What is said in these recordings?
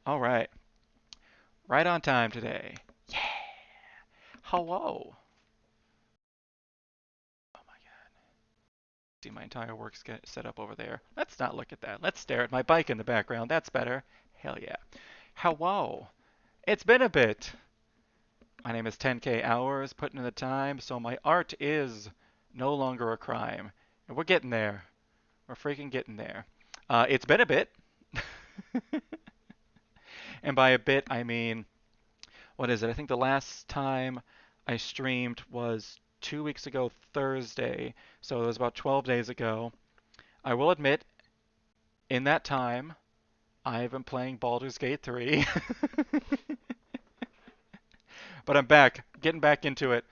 All right. Right on time today. Yeah. Hello. Oh my God. See my entire work set up over there. Let's not look at that. Let's stare at my bike in the background. That's better. Hell yeah. Hello. It's been a bit. My name is 10K Hours, putting in the time, so my art is no longer a crime. And we're getting there. We're freaking getting there. It's been a bit. And by a bit, I mean, what is it? I think the last time I streamed was 2 weeks ago Thursday, so it was about 12 days ago. I will admit, in that time, I've been playing Baldur's Gate 3. But I'm back, getting back into it.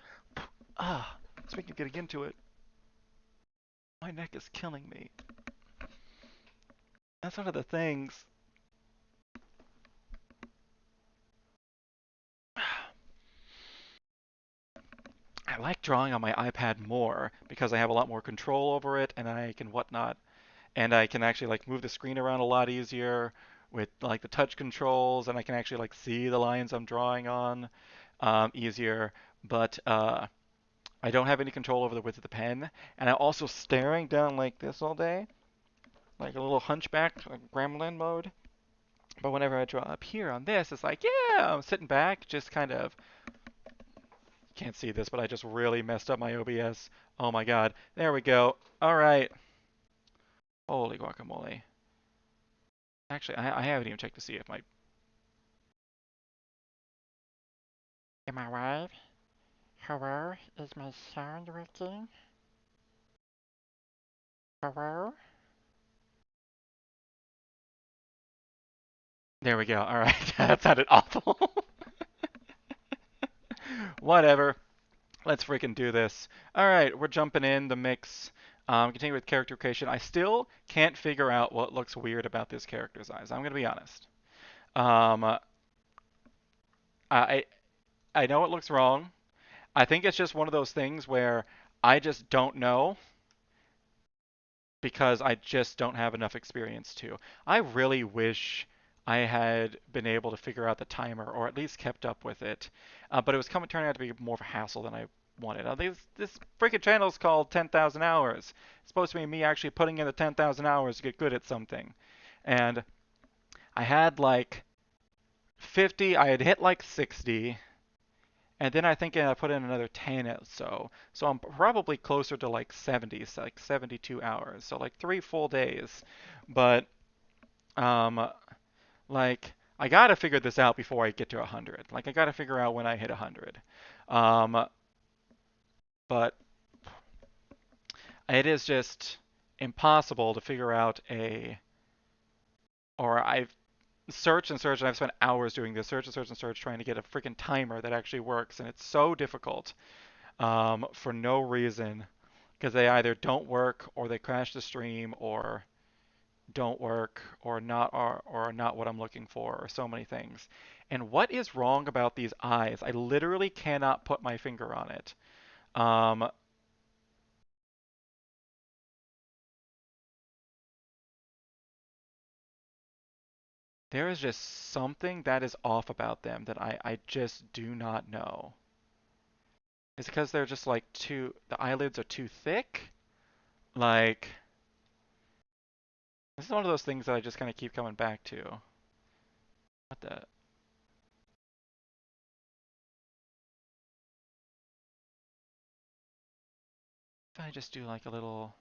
Ah, speaking of getting into it, my neck is killing me. That's one of the things. I like drawing on my iPad more because I have a lot more control over it and I can whatnot. And I can actually like move the screen around a lot easier with like the touch controls, and I can actually like see the lines I'm drawing on easier. But I don't have any control over the width of the pen, and I'm also staring down like this all day, like a little hunchback, like gremlin mode. But whenever I draw up here on this, it's like, yeah, I'm sitting back, just kind of. Can't see this, but I just really messed up my OBS. Oh my God. There we go. All right. Holy guacamole. Actually, I haven't even checked to see if my. Am I right? Hello? Is my sound working? Hello? There we go. All right. That sounded awful. Whatever. Let's freaking do this. All right, we're jumping in the mix. Continue with character creation. I still can't figure out what looks weird about this character's eyes. I'm gonna be honest. Um, I I know it looks wrong. I think it's just one of those things where I just don't know because I just don't have enough experience to. I really wish I had been able to figure out the timer or at least kept up with it, but it was turning out to be more of a hassle than I wanted. This freaking channel is called 10,000 hours. It's supposed to be me actually putting in the 10,000 hours to get good at something, and I had like 50. I had hit like 60. And then I think I put in another 10 or so. So I'm probably closer to like 70, so like 72 hours. So like 3 full days. But um like I gotta figure this out before I get to 100. Like I gotta figure out when I hit 100. Um but it is just impossible to figure out a or I've searched and searched and I've spent hours doing this, search and search and search trying to get a freaking timer that actually works, and it's so difficult for no reason because they either don't work or they crash the stream or don't work or are not what I'm looking for or so many things. And what is wrong about these eyes? I literally cannot put my finger on it. Um, there is just something that is off about them that I just do not know. Is it because they're just like the eyelids are too thick? Like, this is one of those things that I just kind of keep coming back to. What the? If I just do like a little,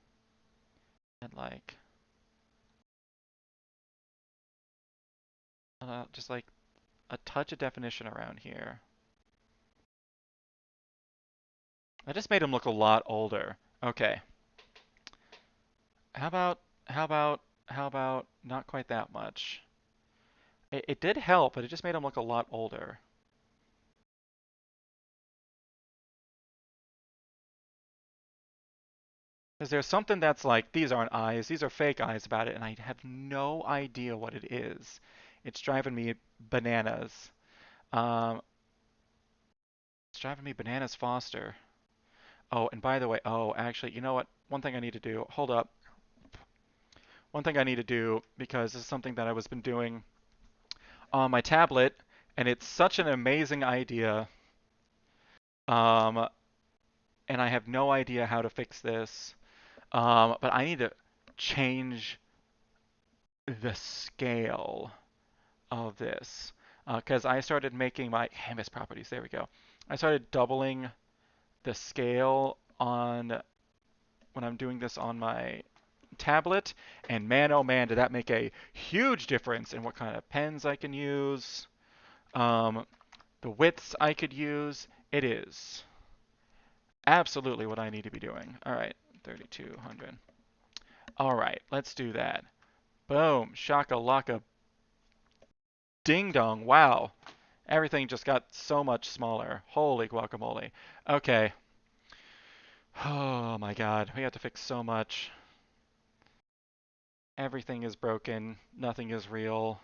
and like, just like a touch of definition around here. I just made him look a lot older. Okay. How about, how about, how about not quite that much? It did help, but it just made him look a lot older. Because there's something that's like, these aren't eyes, these are fake eyes about it, and I have no idea what it is. It's driving me bananas. Um, it's driving me bananas, Foster. Oh, and by the way, oh, actually, you know what? One thing I need to do, hold up. One thing I need to do, because this is something that I was been doing on my tablet, and it's such an amazing idea. Um, and I have no idea how to fix this. But I need to change the scale of this because I started making my canvas properties. There we go. I started doubling the scale on when I'm doing this on my tablet, and man, oh man, did that make a huge difference in what kind of pens I can use, um, the widths I could use. It is absolutely what I need to be doing. All right, 3200. All right, let's do that. Boom, shaka laka, ding dong. Wow, everything just got so much smaller. Holy guacamole. Okay. Oh my God, we have to fix so much. Everything is broken. Nothing is real.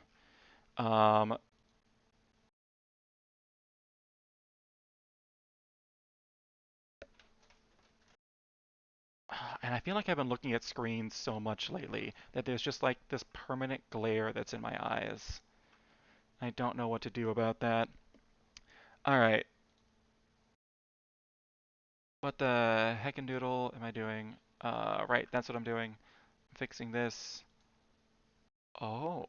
Um, and I feel like I've been looking at screens so much lately that there's just like this permanent glare that's in my eyes. I don't know what to do about that. All right, what the heckandoodle am I doing? Right, that's what I'm doing. I'm fixing this. Oh,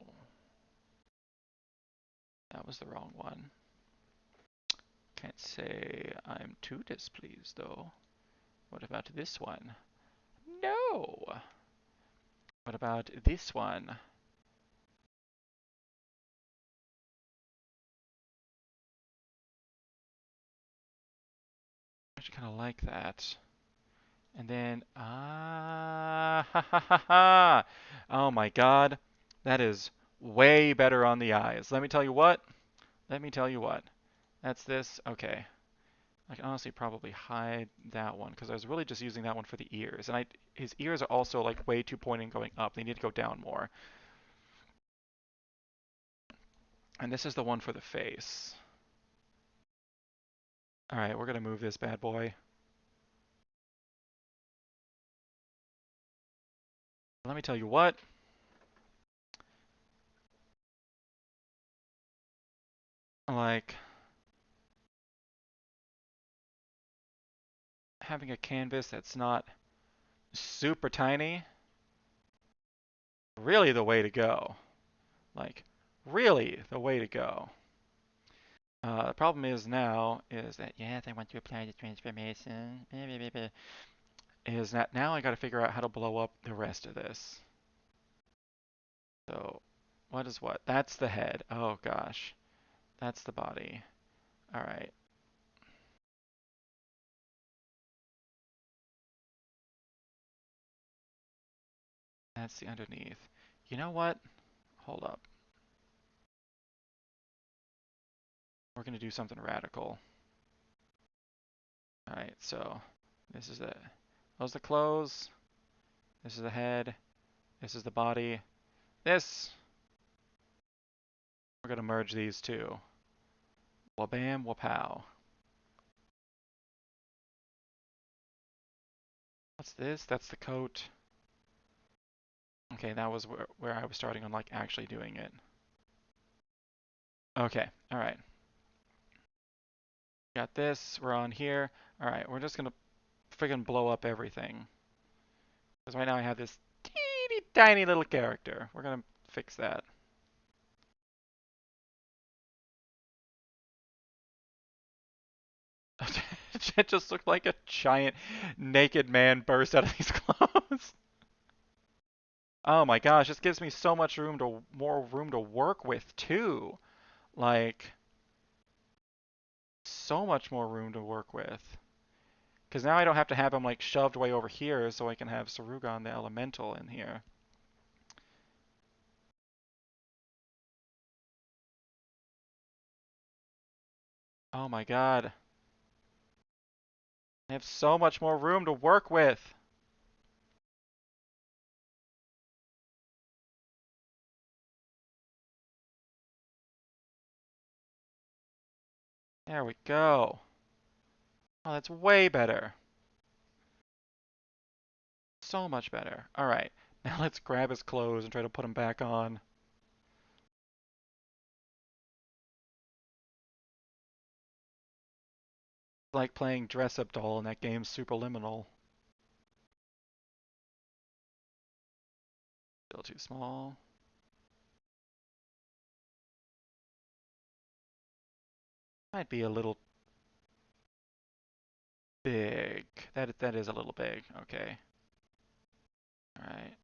that was the wrong one. Can't say I'm too displeased though. What about this one? No. What about this one? I actually kind of like that. And then, ha ha ha ha. Oh my God. That is way better on the eyes. Let me tell you what. Let me tell you what. That's this. Okay. I can honestly probably hide that one because I was really just using that one for the ears. And his ears are also like way too pointing going up. They need to go down more. And this is the one for the face. All right, we're gonna move this bad boy. Let me tell you what. Like having a canvas that's not super tiny, really the way to go. Like, really the way to go. The problem is now is that yes, I want to apply the transformation. Is that now I got to figure out how to blow up the rest of this. So, what is what? That's the head. Oh gosh, that's the body. All right, that's the underneath. You know what? Hold up. We're gonna do something radical. All right, so this is the those are the clothes. This is the head. This is the body. This we're gonna merge these two. Wabam, wapow. What's this? That's the coat. Okay, that was where I was starting on like actually doing it. Okay, all right. Got this. We're on here. All right, we're just gonna friggin' blow up everything. Because right now I have this teeny tiny little character. We're gonna fix that. It just looked like a giant naked man burst out of these clothes. Oh my gosh, this gives me so much more room to work with too. Like, so much more room to work with. Because now I don't have to have him like shoved way over here, so I can have Sarugan the Elemental in here. Oh my god. I have so much more room to work with. There we go. Oh, that's way better. So much better. All right. Now let's grab his clothes and try to put them back on. like playing dress up doll in that game Superliminal. Still too small. Might be a little big. That is a little big. Okay. All right.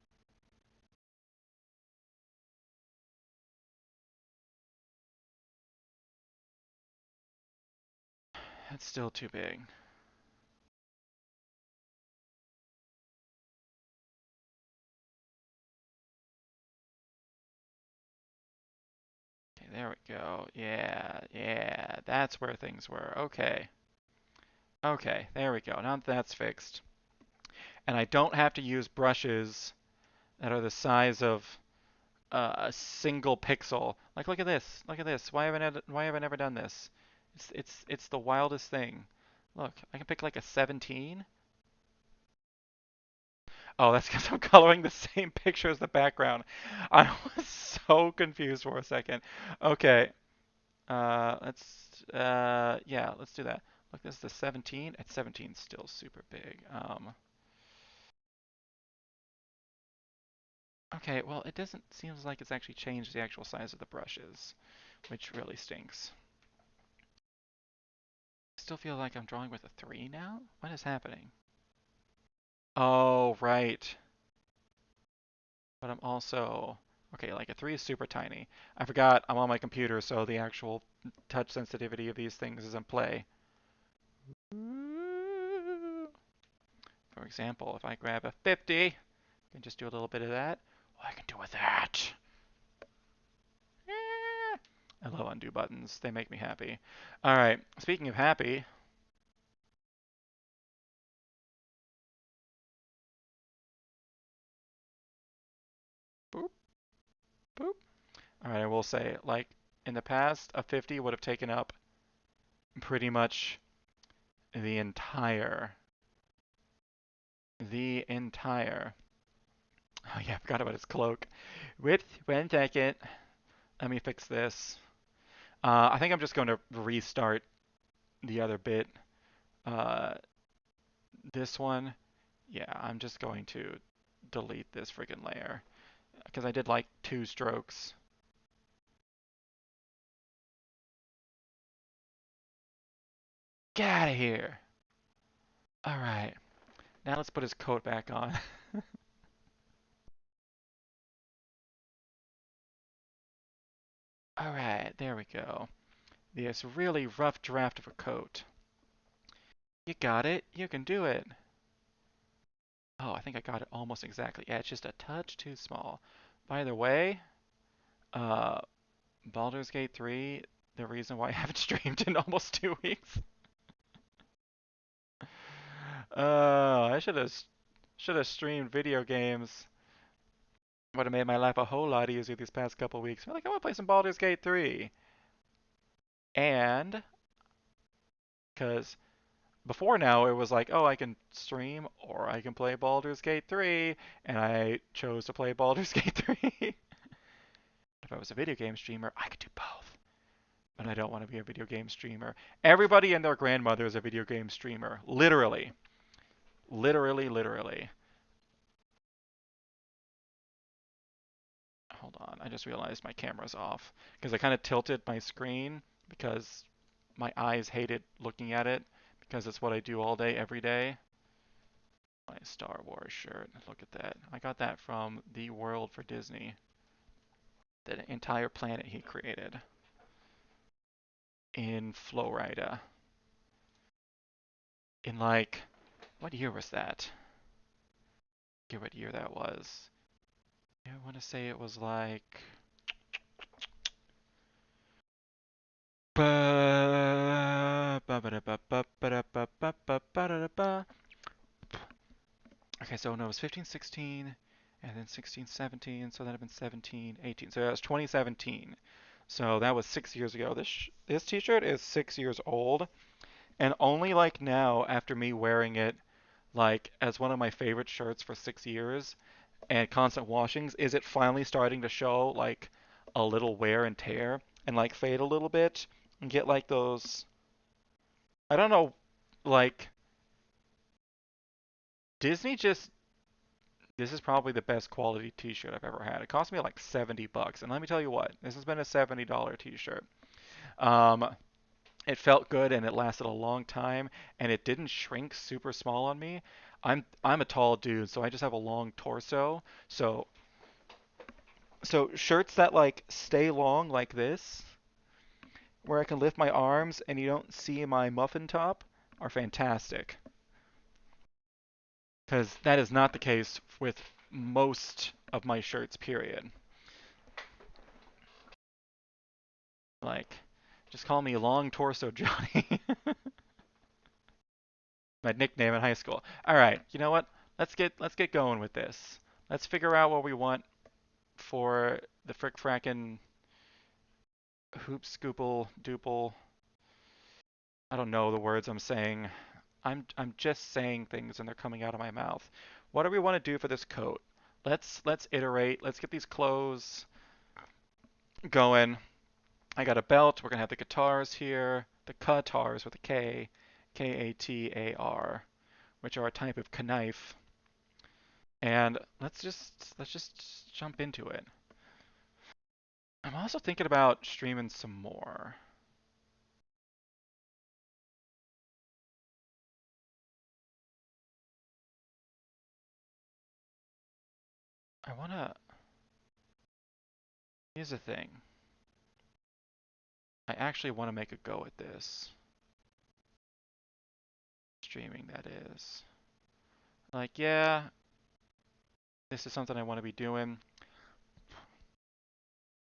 That's still too big. Okay, there we go. Yeah, yeah. That's where things were. Okay. Okay, there we go. Now that's fixed. And I don't have to use brushes that are the size of a single pixel. Like, look at this. Look at this. Why have I never done this? It's the wildest thing. Look, I can pick like a 17. Oh, that's because I'm coloring the same picture as the background. I was so confused for a second. Okay, yeah, let's do that. Look, this is the 17. At 17, still super big. Okay, well, it doesn't seems like it's actually changed the actual size of the brushes, which really stinks. Still feel like I'm drawing with a 3 now? What is happening? Oh, right. But I'm also... Okay, like a 3 is super tiny. I forgot I'm on my computer, so the actual touch sensitivity of these things is in play. For example, if I grab a 50, I can just do a little bit of that. Oh, I can do with that. I love undo buttons. They make me happy. All right, speaking of happy, boop, boop. All right, I will say, like, in the past, a 50 would have taken up pretty much the entire, the entire. Oh yeah, I forgot about his cloak. Wait 1 second. Let me fix this. I think I'm just going to restart the other bit. Uh, this one, yeah, I'm just going to delete this friggin' layer because I did like 2 strokes. Get out of here. All right, now let's put his coat back on. All right, there we go. This really rough draft of a coat. You got it. You can do it. Oh, I think I got it almost exactly. Yeah, it's just a touch too small. By the way, uh, Baldur's Gate 3, the reason why I haven't streamed in almost 2 weeks. I should have streamed video games. Would have made my life a whole lot easier these past couple weeks. I'm like, I want to play some Baldur's Gate 3. And, because before now it was like, oh, I can stream or I can play Baldur's Gate 3, and I chose to play Baldur's Gate 3. If I was a video game streamer, I could do both. But I don't want to be a video game streamer. Everybody and their grandmother is a video game streamer. Literally. Literally, literally. Hold on, I just realized my camera's off. Because I kind of tilted my screen because my eyes hated looking at it. Because it's what I do all day, every day. My Star Wars shirt. Look at that. I got that from the World for Disney. The entire planet he created. In Florida. In like, what year was that? I forget what year that was. I want to say it was like. Okay, so no, it was 15, 16, and then 16, 17, so that'd have been 17, 18. So that was 2017. So that was 6 years ago. This t-shirt is 6 years old, and only like now, after me wearing it like as one of my favorite shirts for 6 years and constant washings, is it finally starting to show like a little wear and tear and like fade a little bit and get like those. I don't know. Like Disney just this is probably the best quality t-shirt I've ever had. It cost me like $70, and let me tell you what, this has been a $70 t-shirt. Um, it felt good and it lasted a long time, and it didn't shrink super small on me. I'm a tall dude, so I just have a long torso. So shirts that like stay long like this, where I can lift my arms and you don't see my muffin top, are fantastic. Because that is not the case with most of my shirts, period. Like, just call me Long Torso Johnny. My nickname in high school. All right, you know what? Let's get going with this. Let's figure out what we want for the frick frackin' hoop scoople duple. I don't know the words I'm saying. I'm just saying things and they're coming out of my mouth. What do we want to do for this coat? Let's iterate. Let's get these clothes going. I got a belt. We're gonna have the guitars here. The guitars with a K, Katar, which are a type of knife. And let's just jump into it. I'm also thinking about streaming some more. I wanna. Here's the thing. I actually want to make a go at this. Streaming, that is. Like, yeah, this is something I want to be doing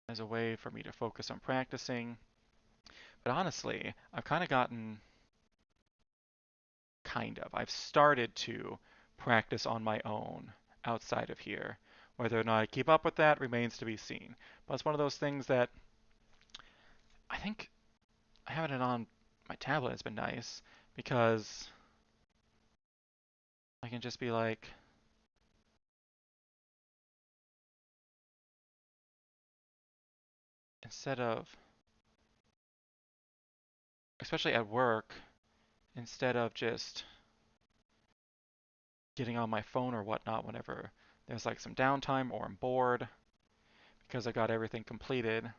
as a way for me to focus on practicing. But honestly, I've started to practice on my own outside of here. Whether or not I keep up with that remains to be seen. But it's one of those things that I think having it on my tablet has been nice because I can just be like, instead of, especially at work, instead of just getting on my phone or whatnot whenever there's like some downtime or I'm bored because I got everything completed,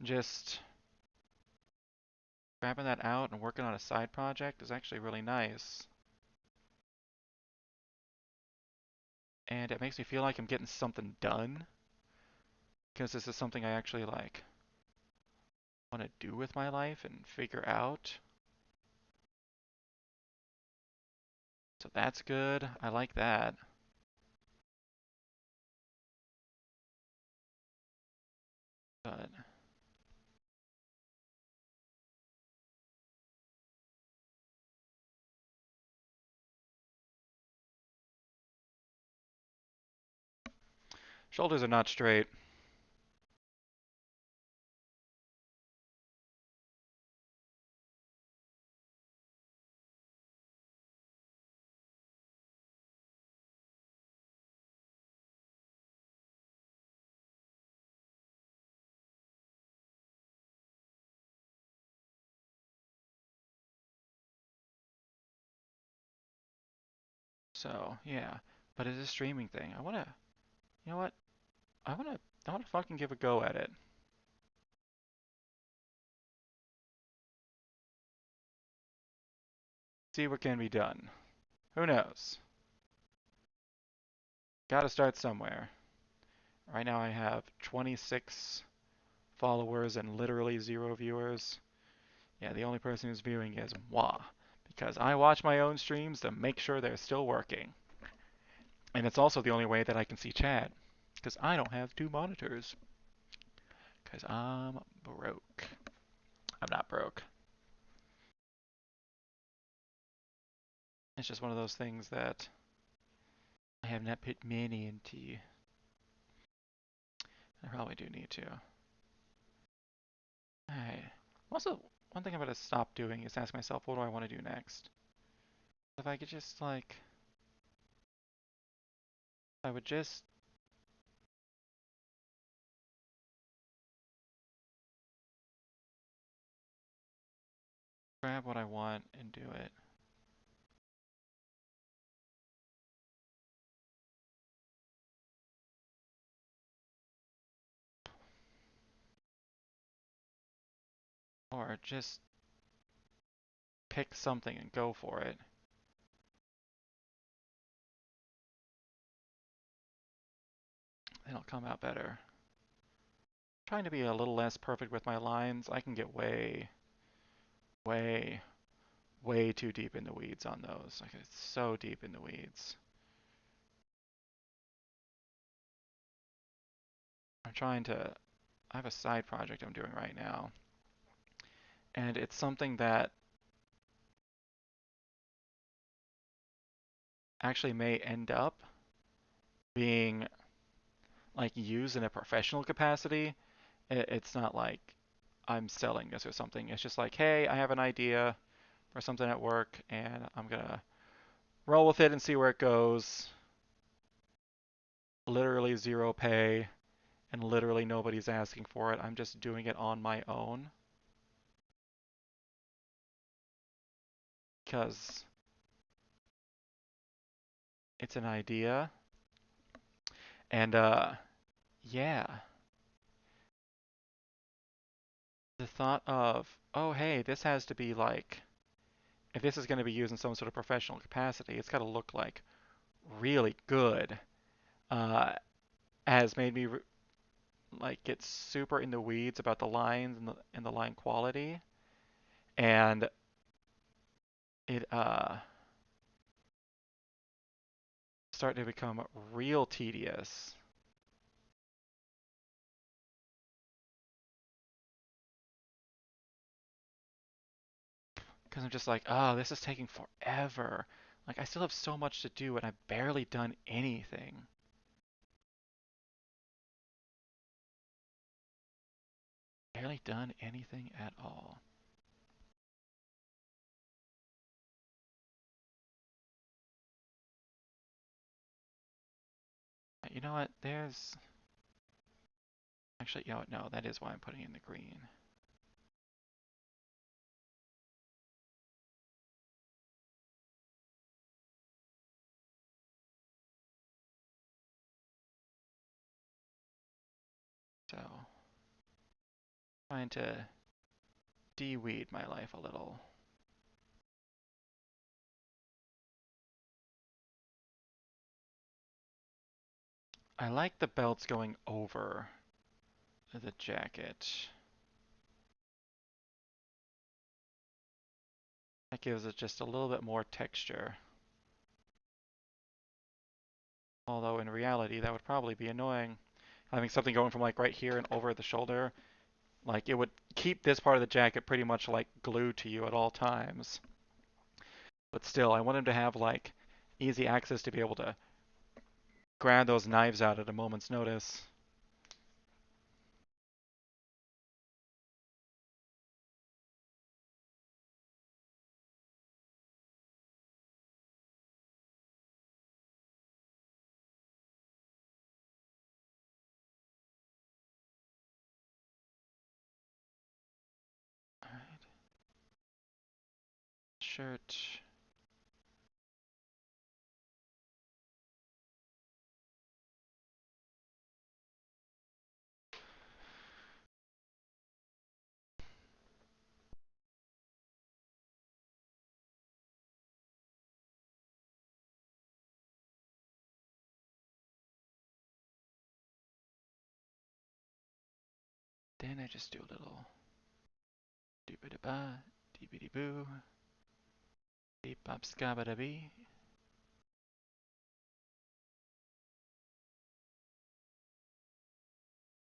just grabbing that out and working on a side project is actually really nice. And it makes me feel like I'm getting something done because this is something I actually like want to do with my life and figure out. So that's good. I like that. But shoulders are not straight. So yeah. But it's a streaming thing. You know what? I wanna fucking give a go at it. See what can be done. Who knows? Gotta start somewhere. Right now I have 26 followers and literally zero viewers. Yeah, the only person who's viewing is moi, because I watch my own streams to make sure they're still working. And it's also the only way that I can see chat, because I don't have two monitors. Because I'm broke. I'm not broke. It's just one of those things that I have not put money into. I probably do need to. Alright. Also, one thing I'm going to stop doing is ask myself, what do I want to do next? If I could just, like, I would just grab what I want and do it. Or just pick something and go for it. It'll come out better. Trying to be a little less perfect with my lines. I can get way, way, way too deep in the weeds on those. Like it's so deep in the weeds. I'm trying to, I have a side project I'm doing right now, and it's something that actually may end up being like used in a professional capacity. It's not like I'm selling this or something. It's just like, hey, I have an idea for something at work, and I'm gonna roll with it and see where it goes. Literally zero pay, and literally nobody's asking for it. I'm just doing it on my own because it's an idea. And yeah, the thought of, oh, hey, this has to be like, if this is going to be used in some sort of professional capacity, it's got to look like really good. Uh, has made me like get super in the weeds about the lines and the line quality, and it starting to become real tedious because I'm just like, oh, this is taking forever. Like I still have so much to do and I've barely done anything. Barely done anything at all. You know what? There's actually, you know what? No, that is why I'm putting in the green. So, trying to de-weed my life a little. I like the belts going over the jacket. That gives it just a little bit more texture. Although in reality, that would probably be annoying. Having something going from like right here and over the shoulder, like it would keep this part of the jacket pretty much like glued to you at all times. But still, I want him to have like easy access to be able to grab those knives out at a moment's notice. Alright, shirt. Then I just do a little doobity ba, deepity boo, deep bop scabada bee.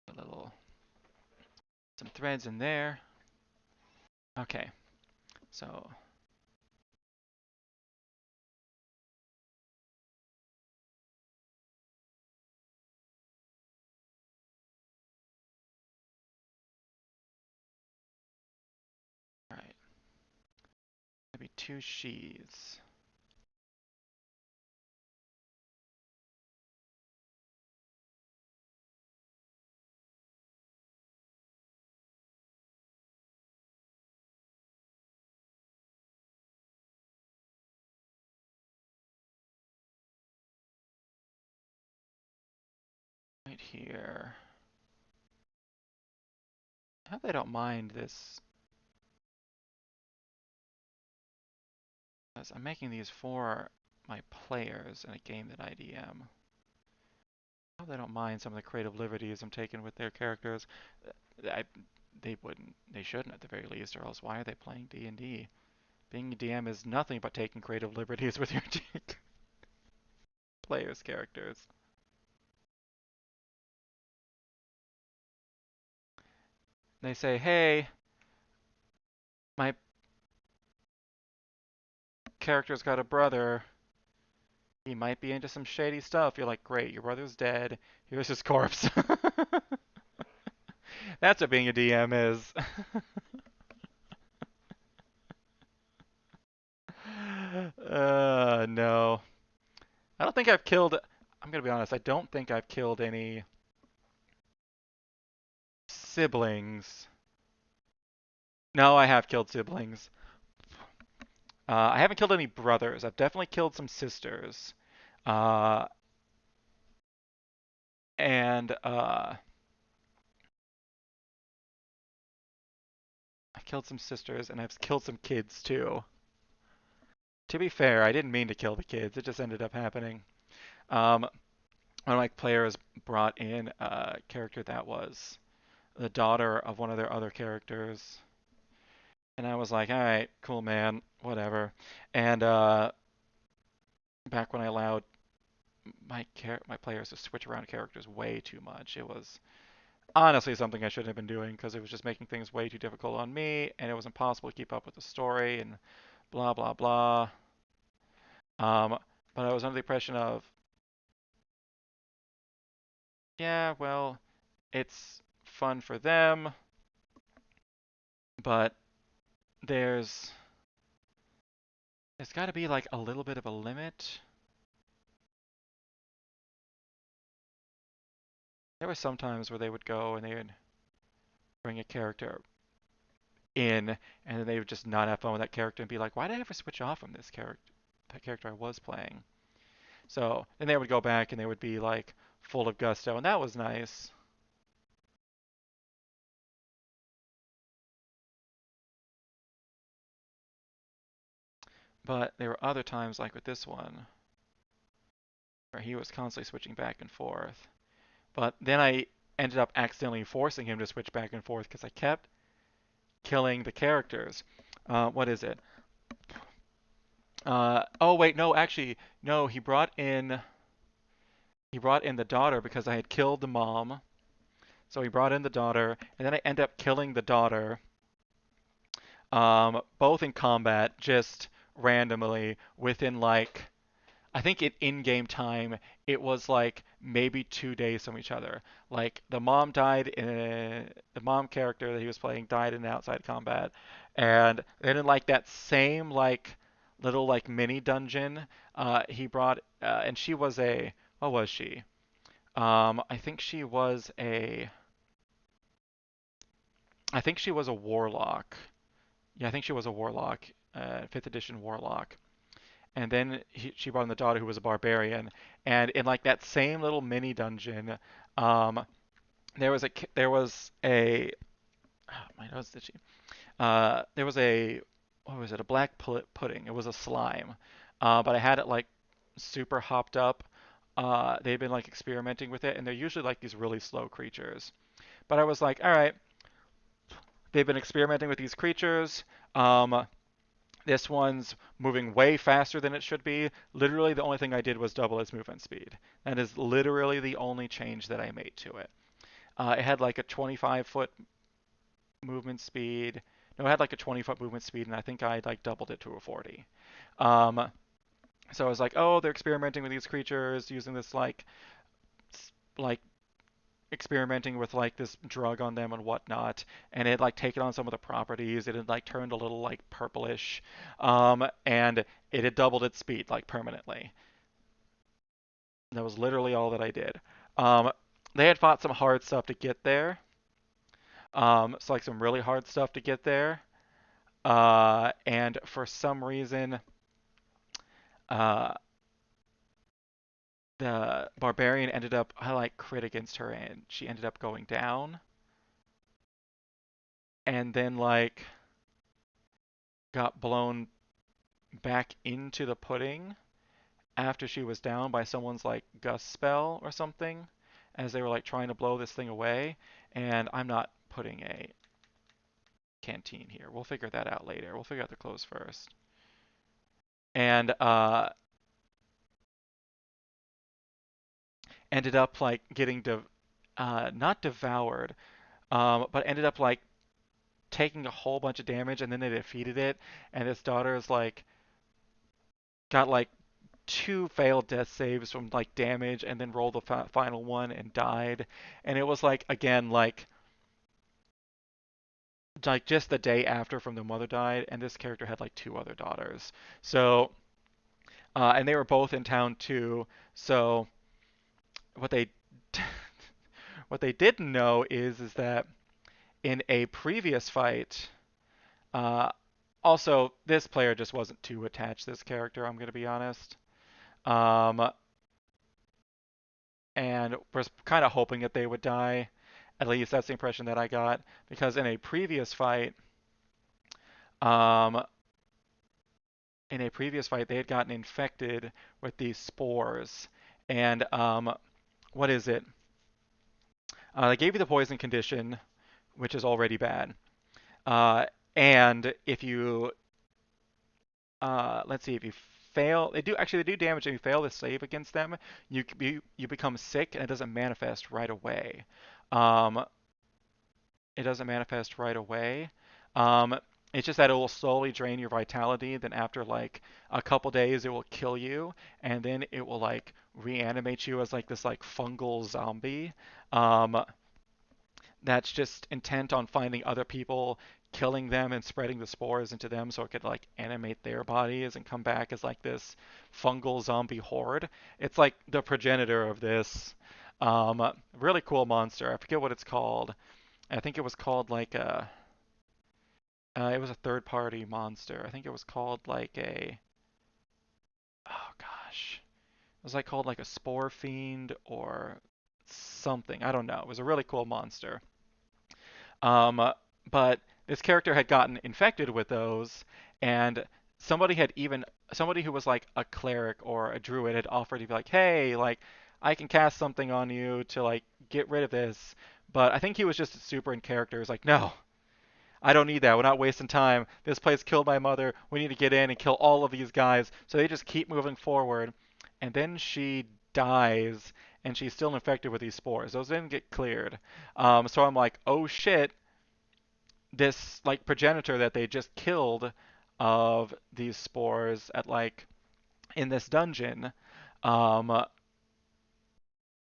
A little, some threads in there. Okay, so alright, maybe two sheaths. Right here. I hope they don't mind this As I'm making these for my players in a game that I DM. I hope they don't mind some of the creative liberties I'm taking with their characters. I, they wouldn't. They shouldn't at the very least, or else why are they playing D&D? Being a DM is nothing but taking creative liberties with your players' characters. They say, hey, my character's got a brother. He might be into some shady stuff. You're like, great, your brother's dead. Here's his corpse. That's what being a DM is. No. I don't think I've killed. I'm gonna be honest. I don't think I've killed any siblings. No, I have killed siblings. I haven't killed any brothers. I've definitely killed some sisters. Uh, and I killed some sisters, and I've killed some kids too. To be fair, I didn't mean to kill the kids. It just ended up happening. One of my players brought in a character that was the daughter of one of their other characters, and I was like, all right, cool, man, whatever. And back when I allowed my players to switch around characters way too much, it was honestly something I shouldn't have been doing because it was just making things way too difficult on me, and it was impossible to keep up with the story and blah blah blah. Um, but I was under the impression of, yeah, well, it's fun for them, but there's there's got to be like a little bit of a limit. There were some times where they would go and they would bring a character in, and then they would just not have fun with that character and be like, why did I ever switch off from this character, that character I was playing? So then they would go back and they would be like full of gusto, and that was nice. But there were other times, like with this one, where he was constantly switching back and forth. But then I ended up accidentally forcing him to switch back and forth because I kept killing the characters. What is it? Oh wait, no, actually, no. He brought in the daughter because I had killed the mom. So he brought in the daughter, and then I end up killing the daughter. Both in combat, just randomly within like I think in-game time, it was like maybe 2 days from each other. Like the mom character that he was playing died in outside combat, and then in like that same like little like mini dungeon, he brought and she was a what was she? I think she was a I think she was a warlock. Yeah, I think she was a warlock, fifth edition warlock. And then she brought in the daughter who was a barbarian. And in like that same little mini dungeon, um, there was a oh, my nose itchy. There was a what was it? A black pudding. It was a slime, but I had it like super hopped up. They've been like experimenting with it, and they're usually like these really slow creatures. But I was like, all right, they've been experimenting with these creatures. Um, This one's moving way faster than it should be. Literally, the only thing I did was double its movement speed. That is literally the only change that I made to it. It had like a 25-foot movement speed. No, it had like a 20-foot movement speed, and I think I like doubled it to a 40. Um, so I was like, oh, they're experimenting with these creatures using this like experimenting with like this drug on them and whatnot, and it had like taken on some of the properties. It had like turned a little like purplish, and it had doubled its speed like permanently. That was literally all that I did. Um, they had fought some hard stuff to get there, so like some really hard stuff to get there, and for some reason, uh, the barbarian ended up I like crit against her, and she ended up going down, and then like got blown back into the pudding after she was down by someone's like gust spell or something, as they were like trying to blow this thing away. And I'm not putting a canteen here. We'll figure that out later. We'll figure out the clothes first. And ended up like getting not devoured, but ended up like taking a whole bunch of damage, and then they defeated it. And his daughter's like got like two failed death saves from like damage, and then rolled the final one and died. And it was like again like just the day after from the mother died, and this character had like two other daughters. So and they were both in town too. So what they what they didn't know is that in a previous fight, uh, also this player just wasn't too attached to this character. I'm gonna be honest, um, and was kind of hoping that they would die. At least that's the impression that I got, because um, in a previous fight, they had gotten infected with these spores, and what is it? They gave you the poison condition, which is already bad. Uh, and if you let's see, if you fail, they do damage if you fail to save against them. You become sick, and it doesn't manifest right away. Um, it doesn't manifest right away. Um, it's just that it will slowly drain your vitality. Then after like a couple days, it will kill you, and then it will like reanimate you as like this like fungal zombie. Um, that's just intent on finding other people, killing them, and spreading the spores into them so it could like animate their bodies and come back as like this fungal zombie horde. It's like the progenitor of this really cool monster. I forget what it's called. I think it was called like it was a third party monster. I think it was called like oh gosh. It was like called like a spore fiend or something. I don't know. It was a really cool monster. Um, but this character had gotten infected with those, and somebody who was like a cleric or a druid had offered to be like, hey, like I can cast something on you to like get rid of this. But I think he was just super in character. He was like, no, I don't need that. We're not wasting time. This place killed my mother. We need to get in and kill all of these guys. So they just keep moving forward. And then she dies, and she's still infected with these spores. Those didn't get cleared. So I'm like, oh shit, this like progenitor that they just killed of these spores at like in this dungeon, um,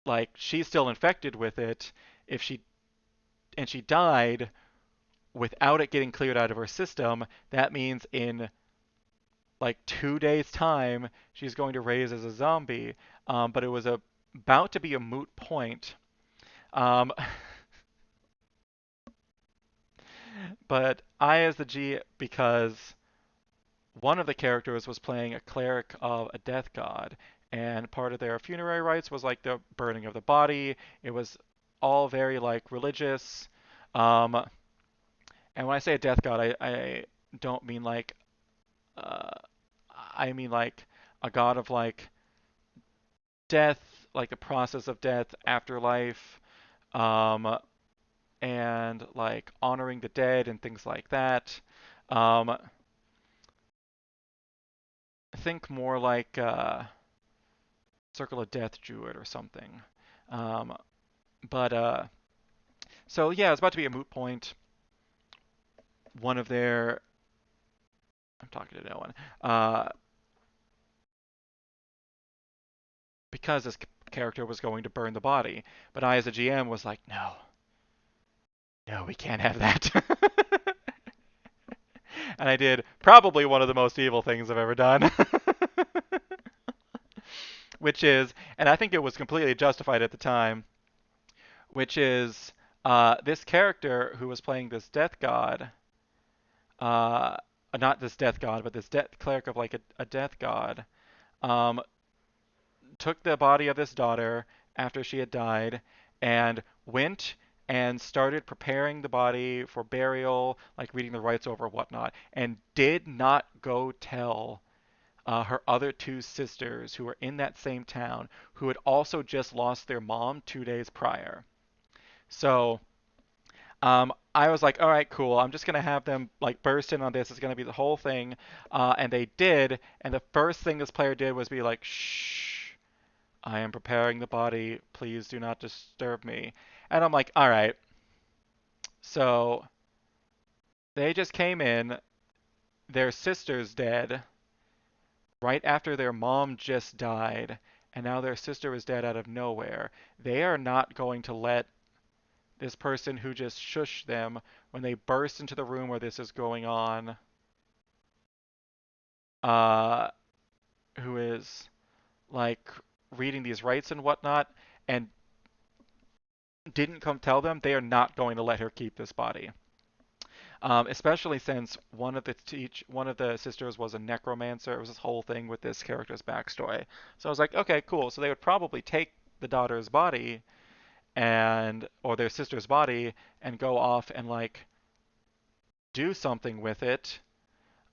like she's still infected with it. If she and she died without it getting cleared out of her system, that means in like 2 days' time she's going to raise as a zombie. But it was about to be a moot point. Um, but I, as the G, because one of the characters was playing a cleric of a death god, and part of their funerary rites was like the burning of the body. It was all very like religious. Um, and when I say a death god, I don't mean like uh, I mean like a god of like death, like the process of death, afterlife, um, and like honoring the dead and things like that. Um, think more like Circle of Death Druid or something. Um, but so yeah, it's about to be a moot point. One of their, I'm talking to no one, because this character was going to burn the body, but I, as a GM, was like, no, no, we can't have that. And I did probably one of the most evil things I've ever done, which is, and I think it was completely justified at the time, which is this character who was playing this death god, uh, not this death god, but this cleric of like a death god, um, took the body of this daughter after she had died and went and started preparing the body for burial, like reading the rites over whatnot, and did not go tell her other two sisters who were in that same town who had also just lost their mom 2 days prior. So I was like, all right, cool. I'm just gonna have them like burst in on this. It's gonna be the whole thing, and they did. And the first thing this player did was be like, "Shh, I am preparing the body. Please do not disturb me." And I'm like, all right. So they just came in. Their sister's dead right after their mom just died, and now their sister is dead out of nowhere. They are not going to let this person who just shushed them when they burst into the room where this is going on, uh, who is like reading these rights and whatnot, and didn't come tell them, they are not going to let her keep this body. Especially since one of the sisters was a necromancer. It was this whole thing with this character's backstory. So I was like, okay, cool. So they would probably take the daughter's body and or their sister's body and go off and like do something with it,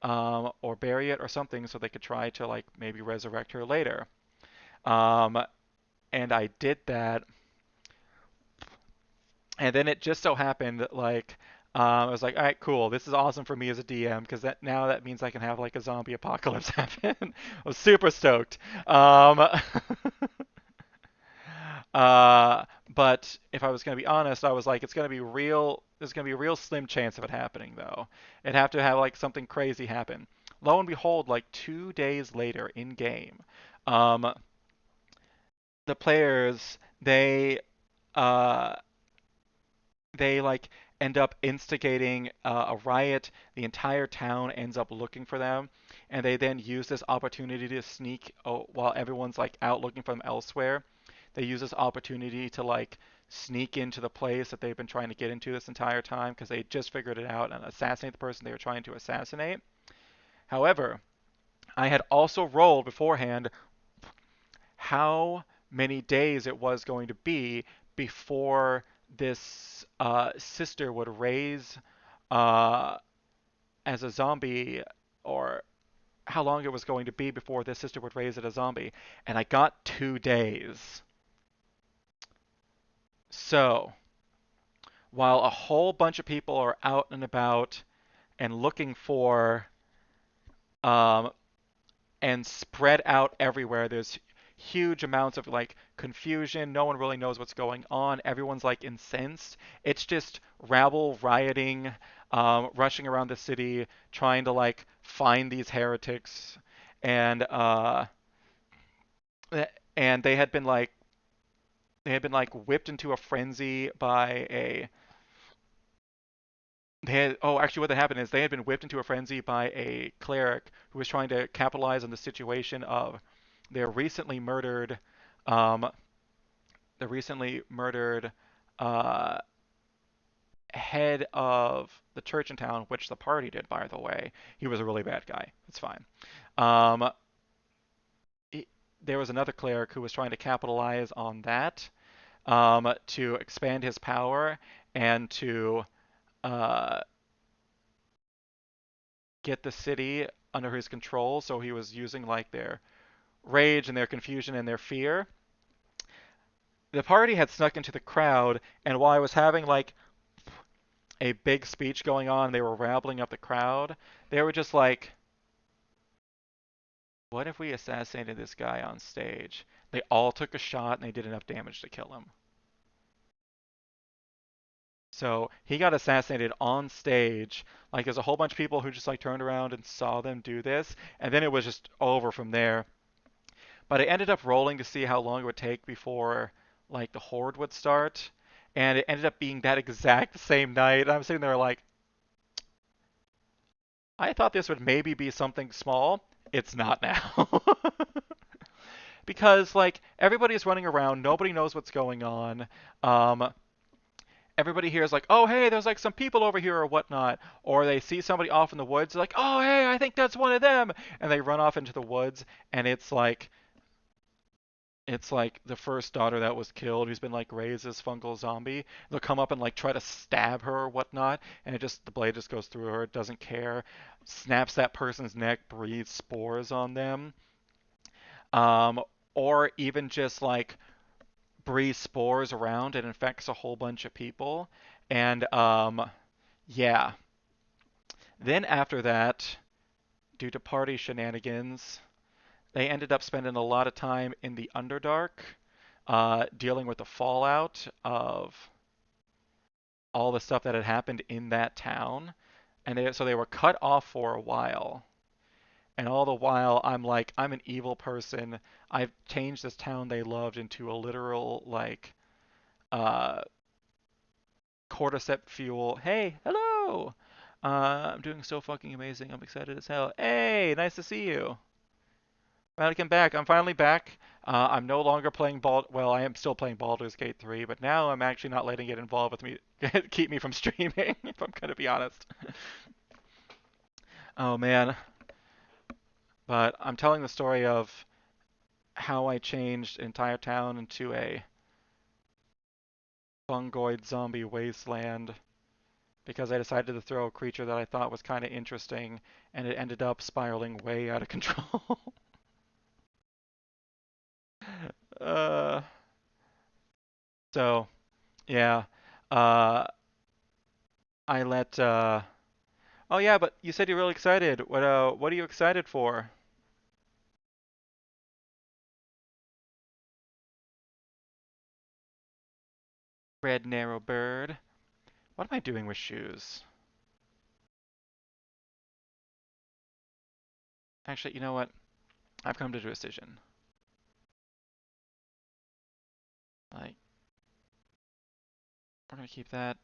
or bury it or something, so they could try to like maybe resurrect her later. Um, and I did that, and then it just so happened like I was like, all right, cool. This is awesome for me as a DM because that means I can have like a zombie apocalypse happen. I was super stoked. Um, uh, but if I was gonna be honest, I was like, it's gonna be real. There's gonna be a real slim chance of it happening though. It'd have to have like something crazy happen. Lo and behold, like 2 days later in game, um, the players uh they like end up instigating a riot. The entire town ends up looking for them, and they then use this opportunity to sneak while everyone's like out looking for them elsewhere. They use this opportunity to like sneak into the place that they've been trying to get into this entire time because they just figured it out and assassinate the person they were trying to assassinate. However, I had also rolled beforehand how many days it was going to be before this sister would raise uh, as a zombie, or how long it was going to be before this sister would raise it a zombie. And I got 2 days. So while a whole bunch of people are out and about and looking for um, and spread out everywhere. There's huge amounts of like confusion. No one really knows what's going on. Everyone's like incensed. It's just rabble rioting, rushing around the city, trying to like find these heretics, and and they had been like whipped into a frenzy by a they had, oh, actually, what had happened is they had been whipped into a frenzy by a cleric who was trying to capitalize on the situation of their recently murdered, um, the recently murdered uh, head of the church in town, which the party did, by the way. He was a really bad guy. It's fine. Um, he, there was another cleric who was trying to capitalize on that, to expand his power and to uh, get the city under his control. So he was using like their rage and their confusion and their fear. The party had snuck into the crowd, and while I was having like a big speech going on, they were rambling up the crowd. They were just like, "What if we assassinated this guy on stage?" They all took a shot and they did enough damage to kill him. So he got assassinated on stage. Like there's a whole bunch of people who just like turned around and saw them do this, and then it was just over from there. But I ended up rolling to see how long it would take before like the horde would start, and it ended up being that exact same night. I'm sitting there like, I thought this would maybe be something small. It's not now. Because like everybody's running around, nobody knows what's going on. Um, Everybody here is like, oh hey, there's like some people over here or whatnot, or they see somebody off in the woods, like, oh hey, I think that's one of them, and they run off into the woods, and it's like It's like the first daughter that was killed who's been like raised as fungal zombie. They'll come up and like try to stab her or whatnot, and the blade just goes through her, it doesn't care, snaps that person's neck, breathes spores on them. Um, or even just like breathes spores around and infects a whole bunch of people. And yeah. Then after that, due to party shenanigans, they ended up spending a lot of time in the Underdark, dealing with the fallout of all the stuff that had happened in that town. So they were cut off for a while. And all the while, I'm like, I'm an evil person. I've changed this town they loved into a literal, like, uh, cordyceps fuel. Hey, hello! I'm doing so fucking amazing. I'm excited as hell. Hey, nice to see you. Welcome back. I'm finally back. I'm no longer playing Well, I am still playing Baldur's Gate 3, but now I'm actually not letting it involve with me, keep me from streaming, if I'm gonna be honest. Oh man. But I'm telling the story of how I changed an entire town into a fungoid zombie wasteland because I decided to throw a creature that I thought was kind of interesting, and it ended up spiraling way out of control. uh, so yeah, uh, I let. Oh yeah, but you said you're really excited. What are you excited for? Red narrow bird. What am I doing with shoes? Actually, you know what? I've come to a decision. Like, we're gonna keep that.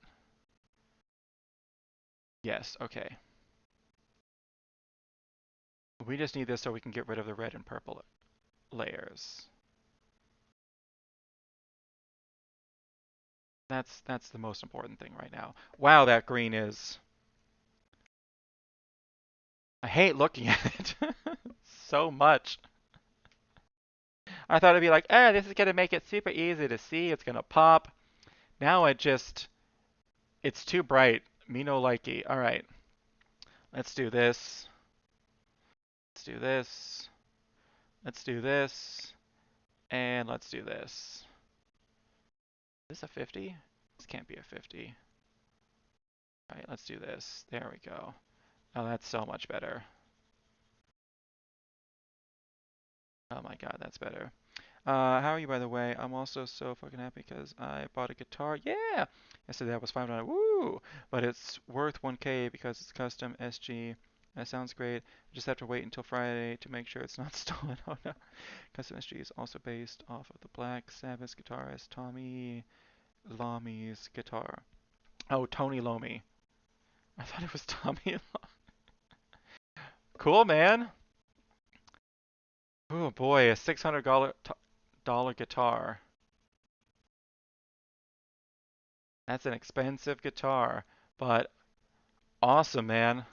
Yes, okay. We just need this so we can get rid of the red and purple layers. That's the most important thing right now. Wow, that green is. I hate looking at it so much. I thought it'd be like, this is gonna make it super easy to see. It's gonna pop. Now it's too bright. Me no likey. All right, let's do this. Let's do this. Let's do this. And let's do this. Is this a 50? This can't be a 50. All right, let's do this. There we go. Oh, that's so much better. Oh my god, that's better. How are you, by the way? I'm also so fucking happy because I bought a guitar. Yeah! Yesterday that was $5. Woo! But it's worth 1K because it's custom SG. That sounds great. I just have to wait until Friday to make sure it's not stolen. Oh no. Custom SG is also based off of the Black Sabbath guitarist Tommy Lomi's guitar. Oh, Tony Lomi. I thought it was Tommy. Cool, man. Oh boy, a $600 guitar. That's an expensive guitar, but awesome, man.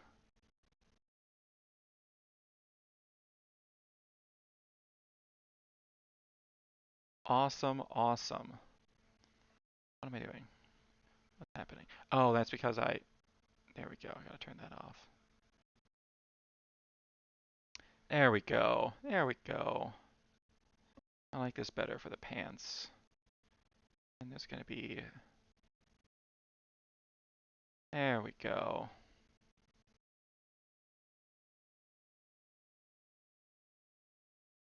Awesome, awesome. What am I doing? What's happening? Oh, that's because there we go. I gotta turn that off. There we go. There we go. I like this better for the pants. And there's gonna be, there we go.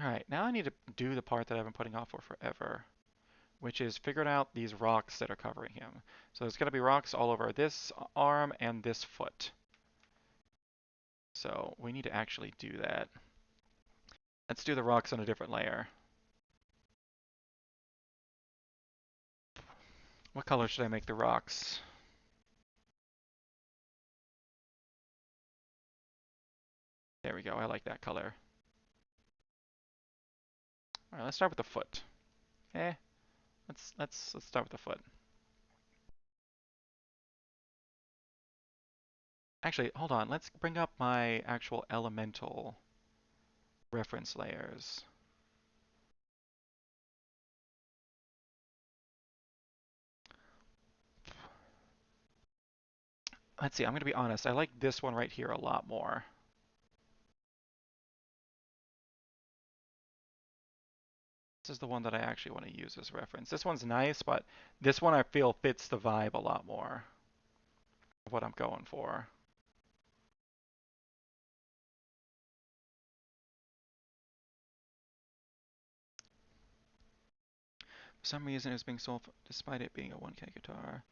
All right, now I need to do the part that I've been putting off for forever, which is figuring out these rocks that are covering him. So there's gonna be rocks all over this arm and this foot. So we need to actually do that. Let's do the rocks on a different layer. What color should I make the rocks? There we go. I like that color. All right, let's start with the foot. Eh, let's start with the foot. Actually, hold on. Let's bring up my actual elemental reference layers. Let's see, I'm going to be honest. I like this one right here a lot more. This is the one that I actually want to use as reference. This one's nice, but this one I feel fits the vibe a lot more of what I'm going for. For some reason, it's being sold despite it being a 1K guitar.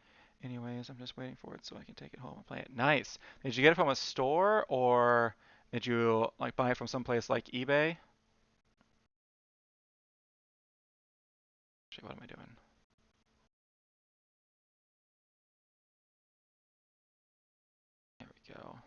Anyways, I'm just waiting for it so I can take it home and play it. Nice. Did you get it from a store or did you like buy it from someplace like eBay? Actually, what am I doing? There we go.